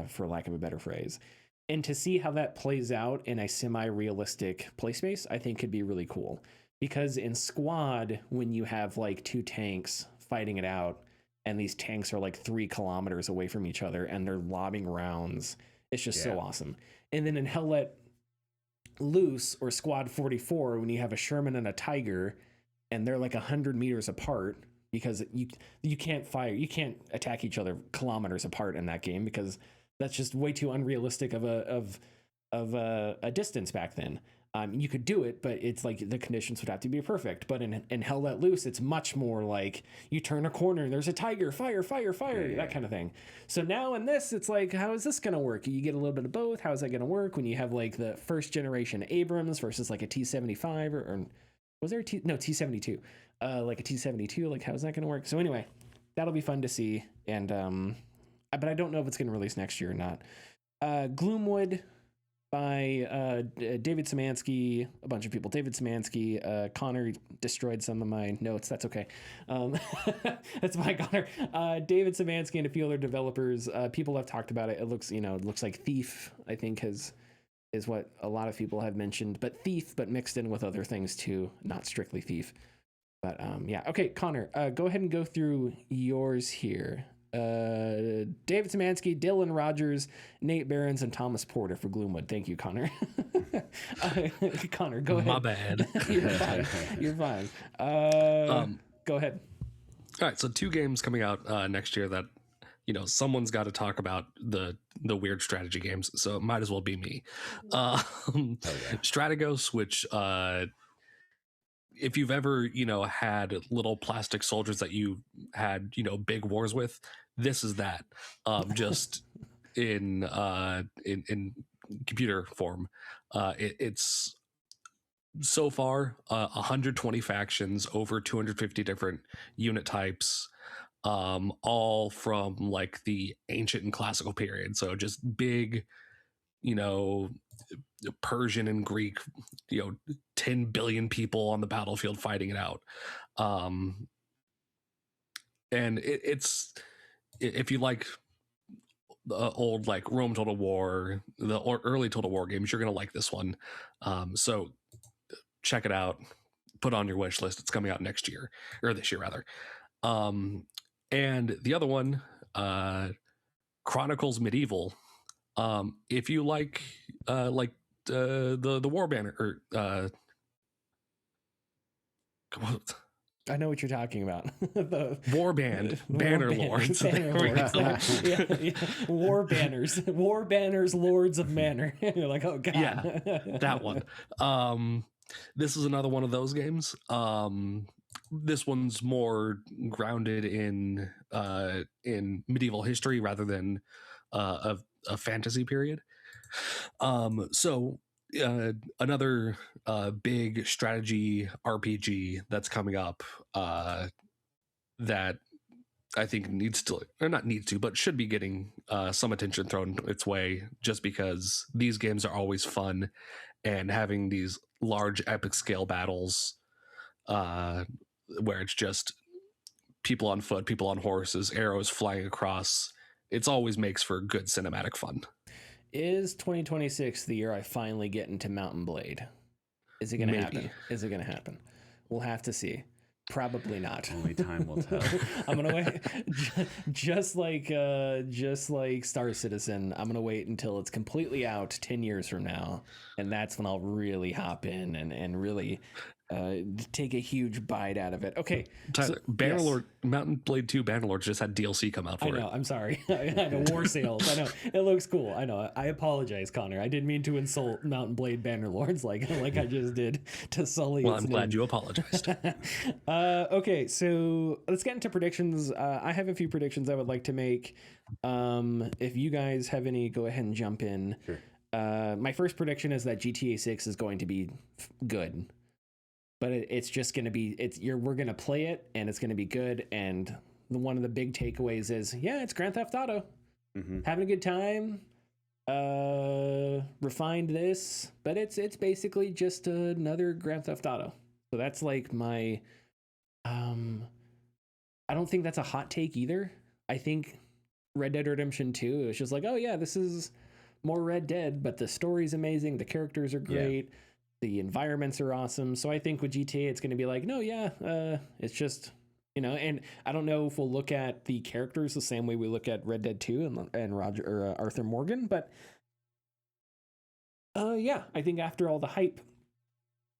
For lack of a better phrase. And to see how that plays out in a semi-realistic play space, I think could be really cool. Because in Squad, when you have like two tanks fighting it out, and these tanks are like 3 kilometers away from each other, and they're lobbing rounds, it's just so awesome. And then in Hell Let Loose, or Squad 44, when you have a Sherman and a Tiger, and they're like 100 meters apart, because you can't attack each other kilometers apart in that game, because that's just way too unrealistic of a distance back then. You could do it, but it's like the conditions would have to be perfect. But in Hell Let Loose, it's much more like you turn a corner, there's a tiger, fire, that kind of thing. So now in this, it's like, how is this going to work? You get a little bit of both. How is that going to work when you have like the first generation Abrams versus like a T-75 or was there T-72? Like a T-72, like how's that going to work? So anyway, that'll be fun to see. And but I don't know if it's going to release next year or not. Gloomwood by David Szymanski, a bunch of people. David Szymanski, Connor destroyed some of my notes. That's okay. That's by Connor. David Szymanski and a few other developers. People have talked about it. It looks like Thief, I think, is what a lot of people have mentioned. But Thief, but mixed in with other things too. Not strictly Thief. But yeah. Okay, Connor, go ahead and go through yours here. David Szymanski, Dylan Rogers, Nate Behrens, and Thomas Porter for Gloomwood. Thank you, Connor. Connor, go ahead. My bad. You're fine. Go ahead. All right, so 2 games coming out next year that someone's got to talk about the weird strategy games, so it might as well be me. Strategos, which if you've ever had little plastic soldiers that you had big wars with, this is that, just in computer form. It's so far 120 factions, over 250 different unit types, all from like the ancient and classical period. So just big, Persian and Greek, 10 billion people on the battlefield fighting it out. And it's, if you like the old like Rome Total War, the early Total War games, you're going to like this one. So check it out, put it on your wish list. It's coming out next year, or this year rather. And the other one, Chronicles Medieval. If you like the War Banner or I know what you're talking about. the Warband, Banner Lords. Banner Lords. Yeah. War banners, Lords of Manor. You're like, oh god. Yeah, that one. This is another one of those games. This one's more grounded in medieval history rather than a fantasy period. Another big strategy RPG that's coming up that I think but should be getting some attention thrown its way, just because these games are always fun, and having these large epic scale battles where it's just people on foot, people on horses, arrows flying across, it always makes for good cinematic fun. Is 2026 the year I finally get into Mountain Blade? Is it going to happen? Is it going to happen? We'll have to see. Probably not. Only time will tell. I'm gonna wait, just like Star Citizen. I'm gonna wait until it's completely out 10 years from now, and that's when I'll really hop in and really take a huge bite out of it. Okay, Tyler, Bannerlord, yes. Mountain Blade 2 Bannerlord just had DLC come out for it. I know. I'm sorry. I know. War Sales. I know. It looks cool. I know. I apologize, Connor. I didn't mean to insult Mountain Blade Bannerlords like I just did to Sully. Well, I'm glad you apologized. Okay, so let's get into predictions. I have a few predictions I would like to make. If you guys have any, go ahead and jump in. Sure. My first prediction is that GTA 6 is going to be good. But it's just going to be, we're going to play it and it's going to be good. And one of the big takeaways is, yeah, it's Grand Theft Auto. Mm-hmm. Having a good time. Refined this, but it's basically just another Grand Theft Auto. So that's like my, I don't think that's a hot take either. I think Red Dead Redemption 2 is just like, oh yeah, this is more Red Dead, but the story's amazing. The characters are great. Yeah. The environments are awesome. So I think with GTA, it's going to be like, no, yeah, it's just, and I don't know if we'll look at the characters the same way we look at Red Dead 2 and Roger or Arthur Morgan. But yeah, I think after all the hype,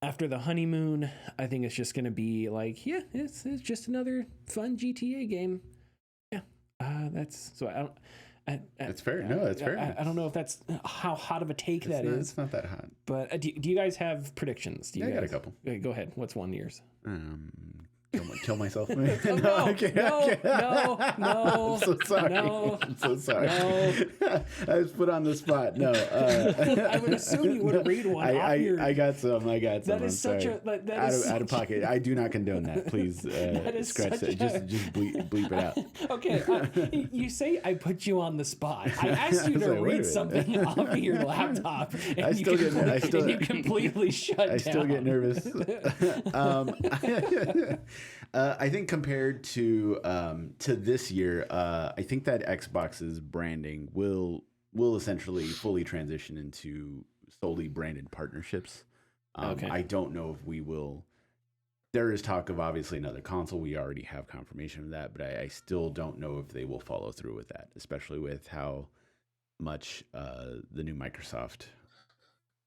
after the honeymoon, I think it's just going to be like, yeah, it's just another fun GTA game. Yeah, that's so I don't. It's fair. No, it's fair. I don't know if that's how hot of a take that is. It's not that hot. But do you guys have predictions? I got a couple. Go ahead. What's one of yours? Kill myself. No. I'm so sorry. No. I'm so sorry. No. I was put on the spot. No. I would assume you would read one. I got some. That is such a out of pocket. I do not condone that. Please scratch that. Just bleep it out. Okay. You say I put you on the spot. I asked you to read something off of your laptop, and you completely shut down. I still get nervous. I think compared to this year, I think that Xbox's branding will essentially fully transition into solely branded partnerships. Okay. I don't know if we will. There is talk of obviously another console. We already have confirmation of that, but I still don't know if they will follow through with that, especially with how much the new Microsoft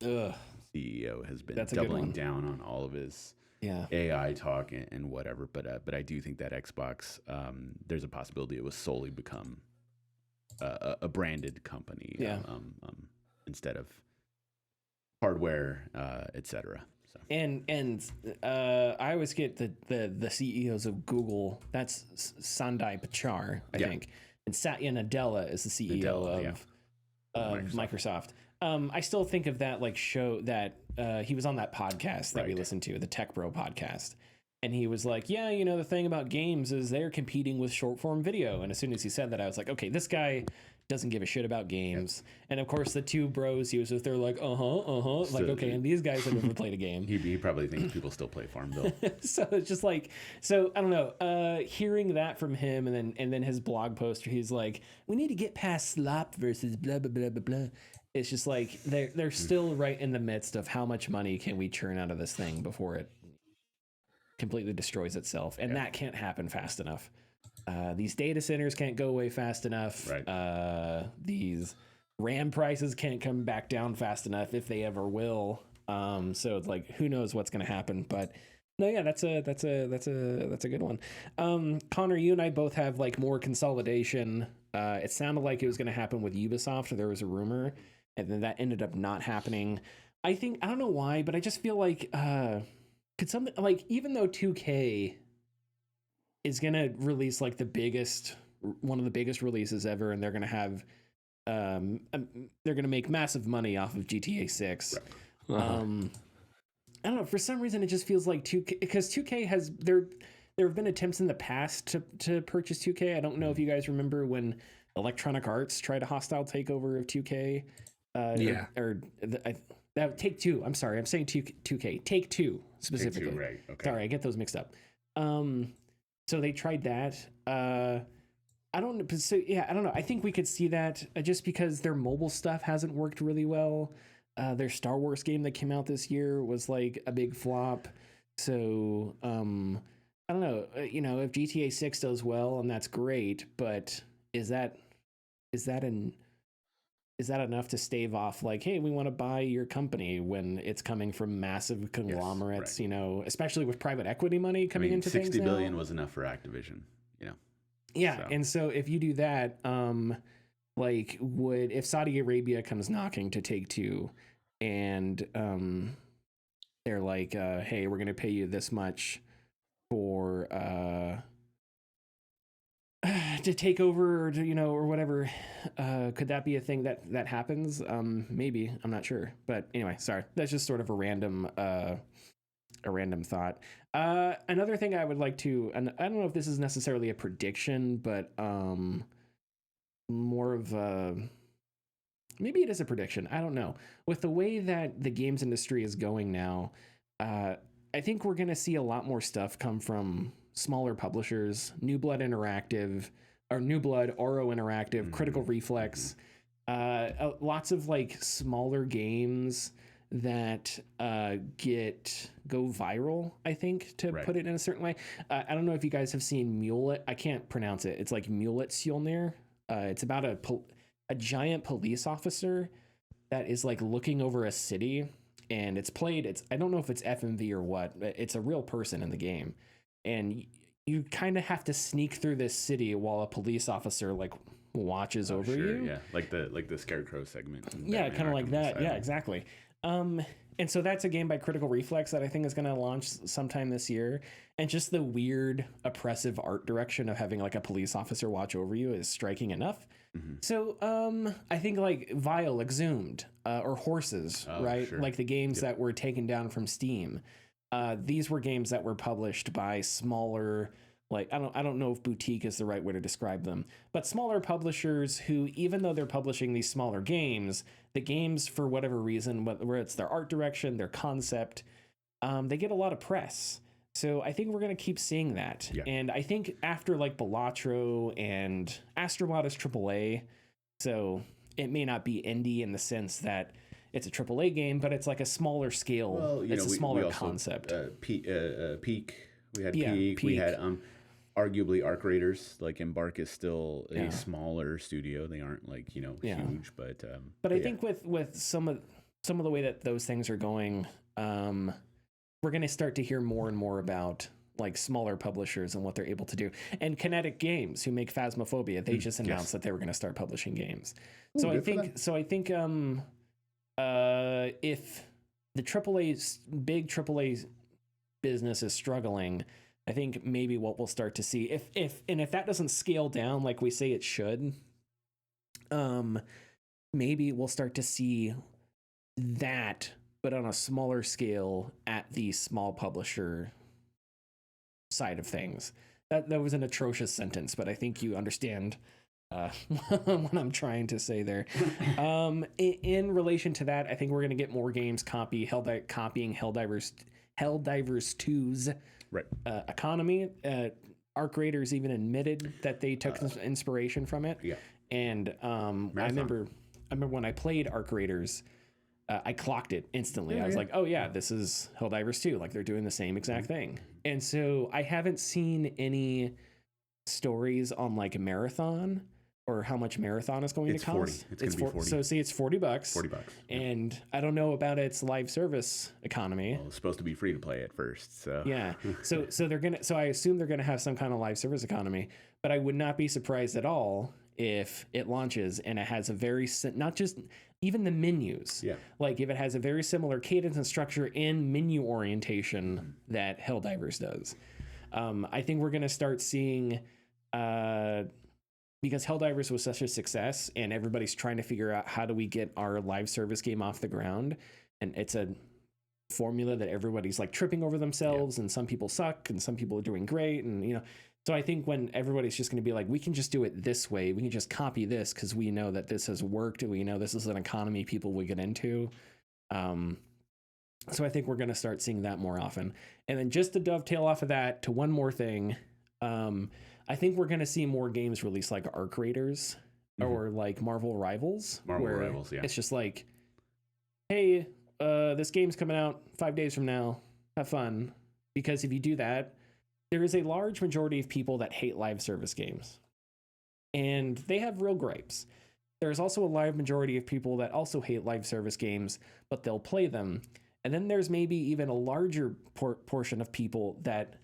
CEO has been doubling down on all of his AI talk and whatever. But I do think that Xbox, there's a possibility it will solely become a branded company instead of hardware, etc. So. And I always get the CEOs of Google. That's Sundar Pichai, I think, and Satya Nadella is the CEO of Microsoft. I still think of that show that he was on that podcast that we listened to, the Tech Bro podcast. And he was like, yeah, the thing about games is they're competing with short form video. And as soon as he said that, I was like, okay, this guy doesn't give a shit about games. And of course, the two bros he was with, they're like, okay, and these guys have never played a game. He probably thinks people still play Farmville. So it's just I don't know, hearing that from him and then his blog post where he's like, we need to get past slop versus blah, blah, blah, blah, blah. It's just like they're still right in the midst of how much money can we churn out of this thing before it completely destroys itself, and that can't happen fast enough. These data centers can't go away fast enough. Right. These RAM prices can't come back down fast enough if they ever will. So it's like, who knows what's going to happen? But no, yeah, that's a good one. Connor, you and I both have like more consolidation. It sounded like it was going to happen with Ubisoft. There was a rumor, and then that ended up not happening. I don't know why, but I just feel like could something like, even though 2K is going to release like one of the biggest releases ever, and they're going to have they're going to make massive money off of GTA 6. Right. I don't know, for some reason it just feels like 2K, because 2K has there have been attempts in the past to purchase 2K. I don't know if you guys remember when Electronic Arts tried a hostile takeover of 2K. Take Two. I'm sorry, I'm saying 2K. Take Two specifically. Take Two, right? Okay. Sorry, I get those mixed up. So they tried that. I don't know. So yeah, I don't know. I think we could see that just because their mobile stuff hasn't worked really well. Their Star Wars game that came out this year was like a big flop. So I don't know. If GTA 6 does well, and that's great, but is that enough to stave off like, hey, we want to buy your company when it's coming from massive conglomerates? Yes, right. Especially with private equity money coming into things. $60 billion was enough for Activision. Yeah, so. And so if you do that, if Saudi Arabia comes knocking to Take Two, and they're like, hey, we're gonna pay you this much for to take over, or whatever, could that be a thing that happens? Maybe, I'm not sure, but anyway, sorry, that's just sort of a random thought. Another thing I would like to, and I don't know if this is necessarily a prediction, but more of a, maybe it is a prediction. I don't know. With the way that the games industry is going now, I think we're going to see a lot more stuff come from smaller publishers, New Blood Interactive, or New Blood, Oro Interactive, Critical Reflex, lots of like smaller games that go viral, I think, to put it in a certain way. I don't know if you guys have seen Mulet. I can't pronounce it. It's like Mulet Sjolnir. It's about a giant police officer that is like looking over a city, and I don't know if it's FMV or what, but it's a real person in the game, and you kind of have to sneak through this city while a police officer like watches over you. Yeah, like the Scarecrow segment. Yeah, kind of like that. Asylum. Yeah, exactly. And so that's a game by Critical Reflex that I think is going to launch sometime this year. And just the weird, oppressive art direction of having like a police officer watch over you is striking enough. Mm-hmm. So I think like Vile, Exhumed, or Horses, right? Sure. Like the games that were taken down from Steam. These were games that were published by smaller, like, I don't know if boutique is the right way to describe them, but smaller publishers who, even though they're publishing these smaller games, the games, for whatever reason, whether it's their art direction, their concept, they get a lot of press. So I think we're going to keep seeing that. Yeah. And I think after like Balatro and Astrobot is AAA, so it may not be indie in the sense that it's a AAA game, but it's like a smaller scale. Well, it's a smaller concept. Peak. We had Peak. We had arguably Arc Raiders. Like Embark is still a smaller studio. They aren't like huge, but I think with some of the way that those things are going, we're going to start to hear more and more about like smaller publishers and what they're able to do. And Kinetic Games, who make Phasmophobia, they just announced that they were going to start publishing games. Ooh, I think if the big AAA business is struggling, I think maybe what we'll start to see, if that doesn't scale down like we say it should, maybe we'll start to see that, but on a smaller scale at the small publisher side of things. That was an atrocious sentence, but I think you understand what I'm trying to say there. In relation to that, I think we're going to get more games copying Helldivers 2's economy. Arc Raiders even admitted that they took inspiration from it. Yeah. And I remember when I played Arc Raiders, I clocked it instantly. I was like, oh yeah, this is Helldivers 2. Like they're doing the same exact thing. And so I haven't seen any stories on like a marathon, or how much marathon is going to cost. 40. It's going to be 40. So say it's $40. $40. And I don't know about its live service economy. Well, it's supposed to be free to play at first. So yeah. So I assume they're gonna have some kind of live service economy, but I would not be surprised at all if it launches and it has a very not just even the menus. Yeah. Like if it has a very similar cadence and structure and menu orientation that Helldivers does. I think we're gonna start seeing because Helldivers was such a success and everybody's trying to figure out how do we get our live service game off the ground, and it's a formula that everybody's like tripping over themselves, and some people suck and some people are doing great, and so I think when everybody's just going to be like, we can just do it this way, we can just copy this because we know that this has worked and we know this is an economy people will get into. So I think we're going to start seeing that more often. And then just to dovetail off of that to one more thing, I think we're going to see more games released like Arc Raiders or like Marvel Rivals. Rivals, yeah. It's just like, hey, this game's coming out 5 days from now. Have fun. Because if you do that, there is a large majority of people that hate live service games. And they have real gripes. There's also a large majority of people that also hate live service games, but they'll play them. And then there's maybe even a larger portion of people that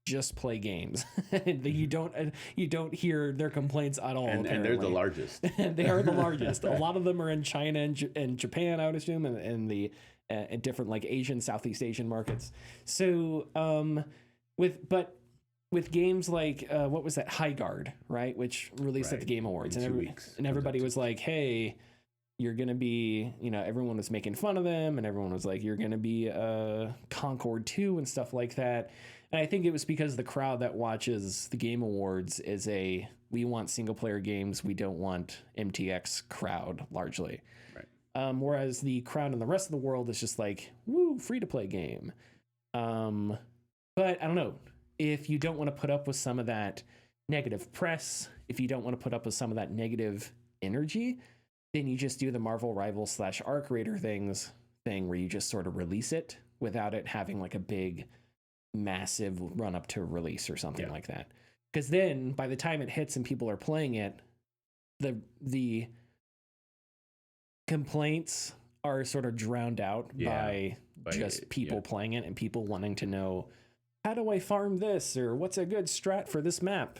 just play games. You don't hear their complaints at all. And they're the largest. They are the largest. A lot of them are in China and Japan, I would assume, and the different like Asian, Southeast Asian markets. So with games like what was that, High Guard, right, which released at the Game Awards, and everybody was like, hey, you're gonna be, everyone was making fun of them, and everyone was like, you're gonna be Concord 2 and stuff like that. And I think it was because the crowd that watches the Game Awards is we want single player games, we don't want MTX crowd largely. Right. Whereas the crowd in the rest of the world is just like, woo, free to play game. But I don't know, if you don't want to put up with some of that negative press, if you don't want to put up with some of that negative energy, then you just do the Marvel Rivals / Arc Raider thing where you just sort of release it without it having like a big massive run up to release or something like that. Because then by the time it hits and people are playing it, the complaints are sort of drowned out by just people playing it and people wanting to know, how do I farm this, or what's a good strat for this map,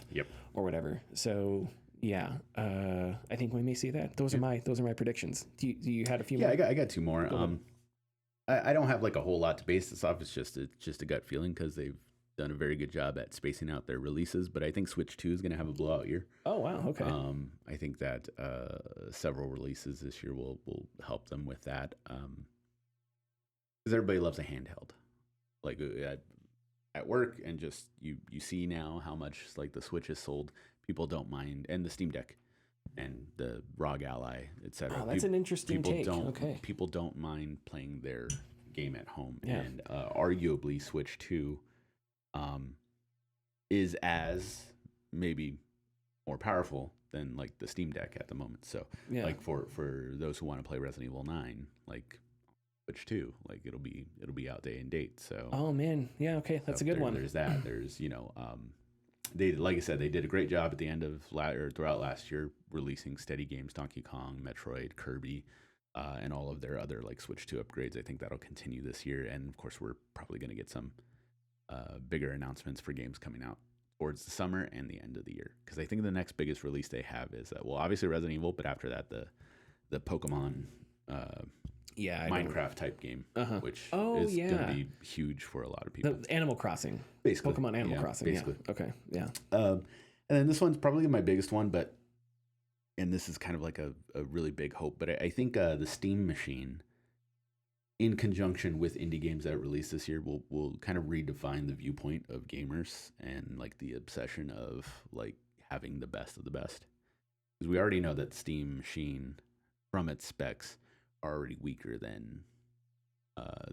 or whatever. So I think we may see that. Those are my predictions. Do you had a few more? I got two more. I don't have like a whole lot to base this off. It's just a gut feeling because they've done a very good job at spacing out their releases. But I think Switch 2 is going to have a blowout year. Oh wow, okay. I think that several releases this year will help them with that. Because everybody loves a handheld, like at work, and just you see now how much like the Switch is sold. People don't mind, and the Steam Deck and the ROG Ally, etc. Oh, that's an interesting take. People don't mind playing their game at home, and arguably Switch 2 is as maybe more powerful than like the Steam Deck at the moment. So like for those who want to play Resident Evil 9, like Switch 2, like it'll be out day and date. So oh man, okay, that's a good one. There's that. There's they, like I said, they did a great job at the end of throughout last year releasing steady games, Donkey Kong, Metroid, Kirby, and all of their other like Switch 2 upgrades. I think that'll continue this year, and of course we're probably going to get some bigger announcements for games coming out towards the summer and the end of the year, because I think the next biggest release they have is obviously Resident Evil, but after that the Pokemon Minecraft type game, which is going to be huge for a lot of people. The Animal Crossing, basically. Pokemon Animal Crossing, basically. Yeah. Okay, yeah. And then this one's probably my biggest one, and this is kind of like a really big hope, but I think the Steam machine, in conjunction with indie games that release this year, will kind of redefine the viewpoint of gamers and like the obsession of like having the best of the best. Because we already know that Steam machine, from its specs, are already weaker than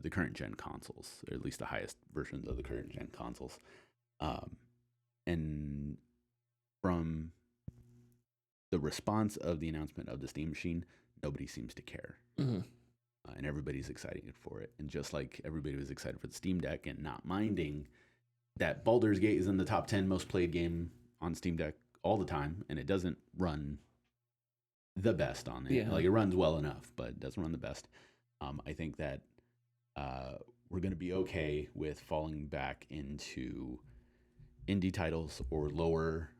the current gen consoles, or at least the highest versions of the current gen consoles. And from the response of the announcement of the Steam machine, nobody seems to care. Mm-hmm. And everybody's excited for it. And just like everybody was excited for the Steam Deck and not minding that Baldur's Gate is in the top 10 most played game on Steam Deck all the time, and it doesn't run the best on it. Like, it runs well enough, but it doesn't run the best. I think that we're going to be okay with falling back into indie titles or lower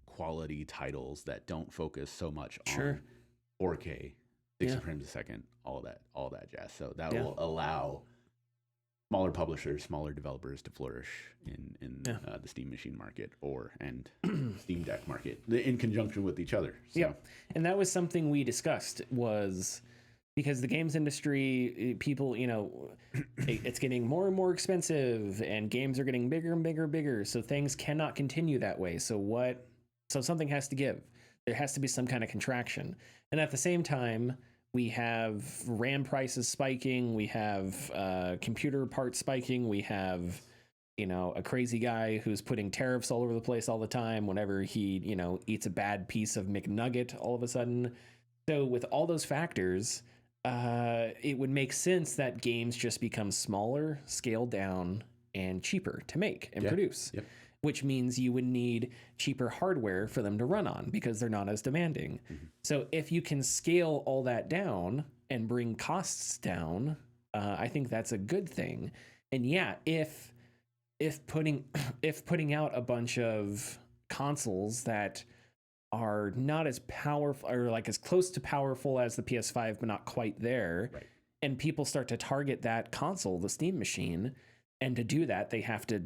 quality titles that don't focus so much on 4K, 60 frames a second, all that jazz. So that will allow smaller publishers, smaller developers to flourish in the Steam machine market and Steam Deck market in conjunction with each other. So. Yeah, and that was something we discussed, was because the games industry, people, it's getting more and more expensive, and games are getting bigger and bigger and bigger. So things cannot continue that way. So something has to give. There has to be some kind of contraction. And at the same time, we have RAM prices spiking. We have computer parts spiking. We have, a crazy guy who's putting tariffs all over the place all the time whenever he, eats a bad piece of McNugget all of a sudden. So with all those factors, it would make sense that games just become smaller, scaled down, and cheaper to make and produce. Yep. Which means you would need cheaper hardware for them to run on because they're not as demanding. Mm-hmm. So if you can scale all that down and bring costs down, I think that's a good thing. And yeah, if putting out a bunch of consoles that are not as powerful or like as close to powerful as the PS5, but not quite there, and people start to target that console, the Steam machine, and to do that, they have to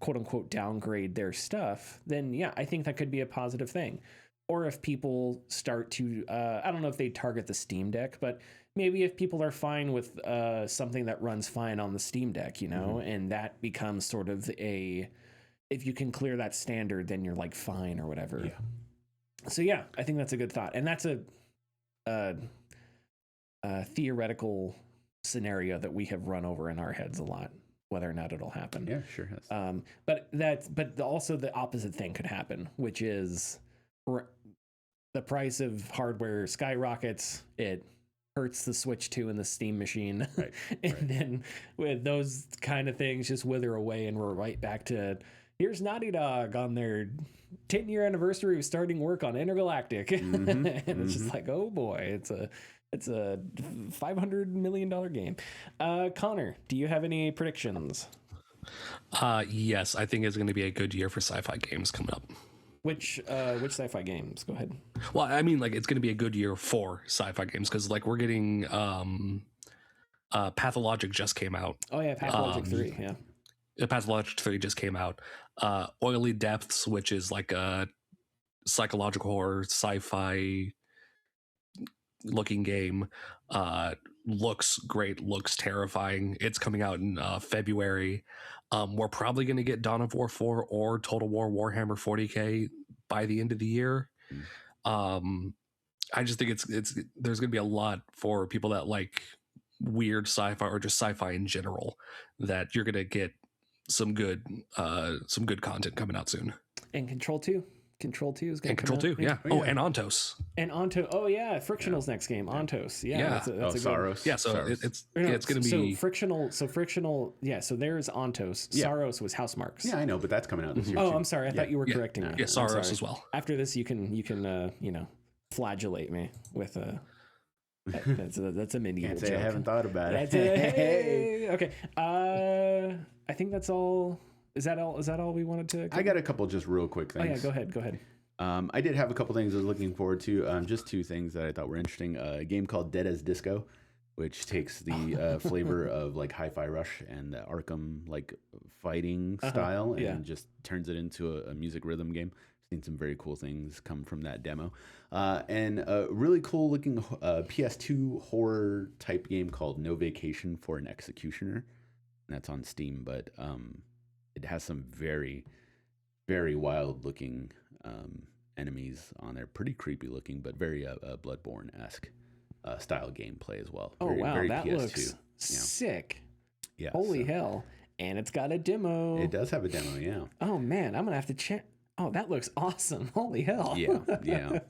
quote unquote downgrade their stuff, then yeah, I think that could be a positive thing. Or if people start to, I don't know if they target the Steam Deck, but maybe if people are fine with something that runs fine on the Steam Deck, and that becomes sort of if you can clear that standard, then you're like fine or whatever. Yeah. So yeah, I think that's a good thought. And that's a theoretical scenario that we have run over in our heads a lot, whether or not it'll happen. Yeah, sure has. But also the opposite thing could happen, which is the price of hardware skyrockets. It hurts the Switch 2 and the Steam machine. Right, and then with those kind of things just wither away, and we're right back to, here's Naughty Dog on their 10-year anniversary of starting work on Intergalactic. Mm-hmm, and it's just like, oh boy, it's a $500 million game. Connor, do you have any predictions? Yes, I think it's going to be a good year for sci-fi games coming up. Which sci-fi games? Go ahead. Well, I mean, like, it's going to be a good year for sci-fi games because, like, we're getting Pathologic just came out. Oh yeah, Pathologic 3. Yeah, Pathologic 3 just came out. Oily Depths, which is like a psychological horror sci-fi looking game, looks great, looks terrifying. It's coming out in February. We're probably going to get Dawn of War 4 or Total War Warhammer 40K by the end of the year. I just think it's there's going to be a lot for people that like weird sci-fi or just sci-fi in general, that you're going to get some good content coming out soon. And Control 2 is going to Control 2, yeah. Oh, and Ontos. Oh yeah, Frictional's next game, Ontos. Yeah, that's a Saros. Yeah, so Saros. it's going to be Frictional. Yeah, so there's Ontos. Yeah. Saros was Housemarques. Yeah, I know, but that's coming out this year. Oh, too. I'm sorry. I thought you were correcting me. Yeah, Saros as well. After this, you can flagellate me with a. That's a medieval Can't say joke. I haven't thought about it. Hey, okay. I think that's all. Is that all we wanted to cover? I got a couple just real quick things. Oh yeah, go ahead. I did have a couple things I was looking forward to. Just two things that I thought were interesting. A game called Dead as Disco, which takes the flavor of like Hi-Fi Rush and the Arkham like fighting style and just turns it into a music rhythm game. Seen some very cool things come from that demo. And a really cool looking PS2 horror type game called No Vacation for an Executioner. And that's on Steam, but it has some very, very wild looking enemies on there. Pretty creepy looking, but very Bloodborne-esque style gameplay as well. Oh, very, wow. very that PS2. Looks sick. Yeah. Holy hell. And it's got a demo. It does have a demo, yeah. Oh, man. I'm going to have to check. Oh, that looks awesome. Holy hell. Yeah.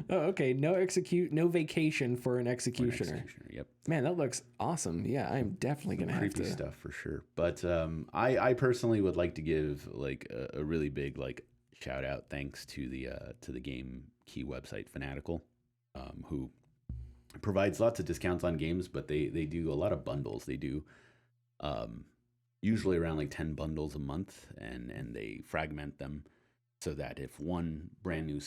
Oh, okay. No vacation for an executioner. Yep. Man, that looks awesome. Yeah, I'm definitely going to have to. Creepy stuff for sure. But I personally would like to give like a really big like shout out, thanks to the Game Key website Fanatical, who provides lots of discounts on games, but they do a lot of bundles. They do usually around like 10 bundles a month, and they fragment them so that if one brand new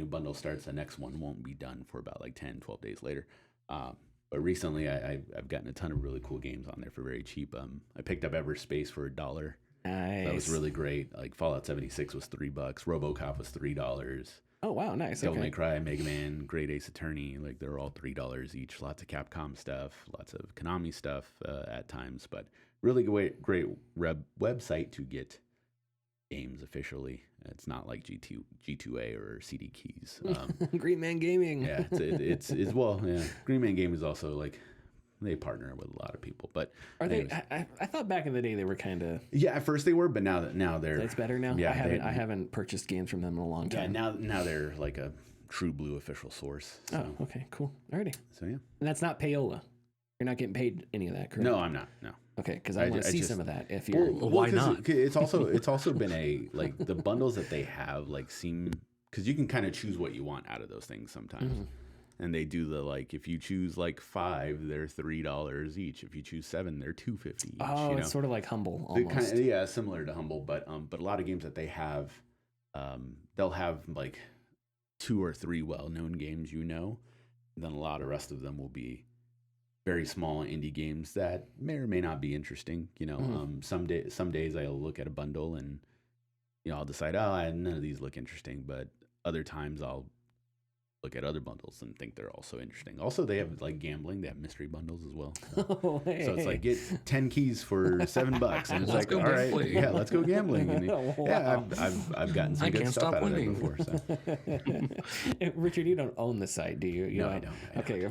bundle starts, the next one won't be done for about like 10, 12 days later. But recently I've gotten a ton of really cool games on there for very cheap. I picked up Everspace for $1. Nice. That was really great. Like Fallout 76 was $3, RoboCop was $3. Oh wow, nice. Devil May Cry, Mega Man, Great Ace Attorney, like they're all $3 each. Lots of Capcom stuff, lots of Konami stuff at times, but really great website to get games officially. It's not like G2A or CD Keys. Green Man Gaming. Yeah, it's well, yeah. Green Man Gaming is also like, they partner with a lot of people, but are anyways. They? I thought back in the day they were kind of. Yeah, at first they were, but now they're. It's better now. Yeah, I haven't purchased games from them in a long time. Yeah, now they're like a true blue official source. So. Oh, okay, cool. Alrighty. So yeah, and that's not payola. You're not getting paid any of that, correct? No, I'm not. No. Okay, because I want to see some of that. If you're, why not? It's also been a like the bundles that they have like seem, because you can kind of choose what you want out of those things sometimes. Mm-hmm. And they do the like, if you choose like 5, they're $3 each. If you choose 7, they're $2.50 each. Oh, it's sort of like Humble almost. Yeah, similar to Humble, but a lot of games that they have, they'll have like 2 or 3 well-known games, and then a lot of rest of them will be very small indie games that may or may not be interesting. Mm-hmm. Some days I'll look at a bundle and I'll decide, none of these look interesting, but other times I'll look at other bundles and think they're also interesting. Also, they have like gambling. They have mystery bundles as well. So, hey. So it's like get 10 keys for $7, and it's like, all right, yeah, let's go gambling. And yeah, I've gotten some good stuff out of that before. So. Richard, you don't own the site, do you? No, I don't. Okay,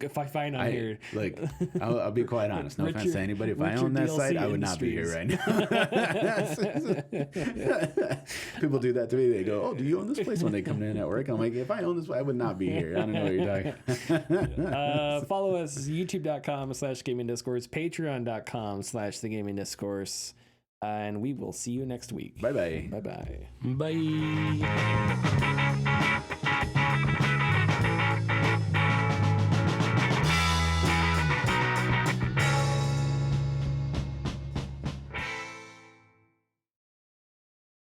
if I find on here, like, I'll be quite honest. No offense to anybody. If I own that site, I would not be here right now. People do that to me. They go, "Oh, do you own this place?" When they come in at work, I'm like, if I own this, I would not be here. I don't know what you're talking. Follow us youtube.com/gaming discourse, patreon.com/the gaming discourse, and we will see you next week. Bye-bye. Bye-bye. Bye.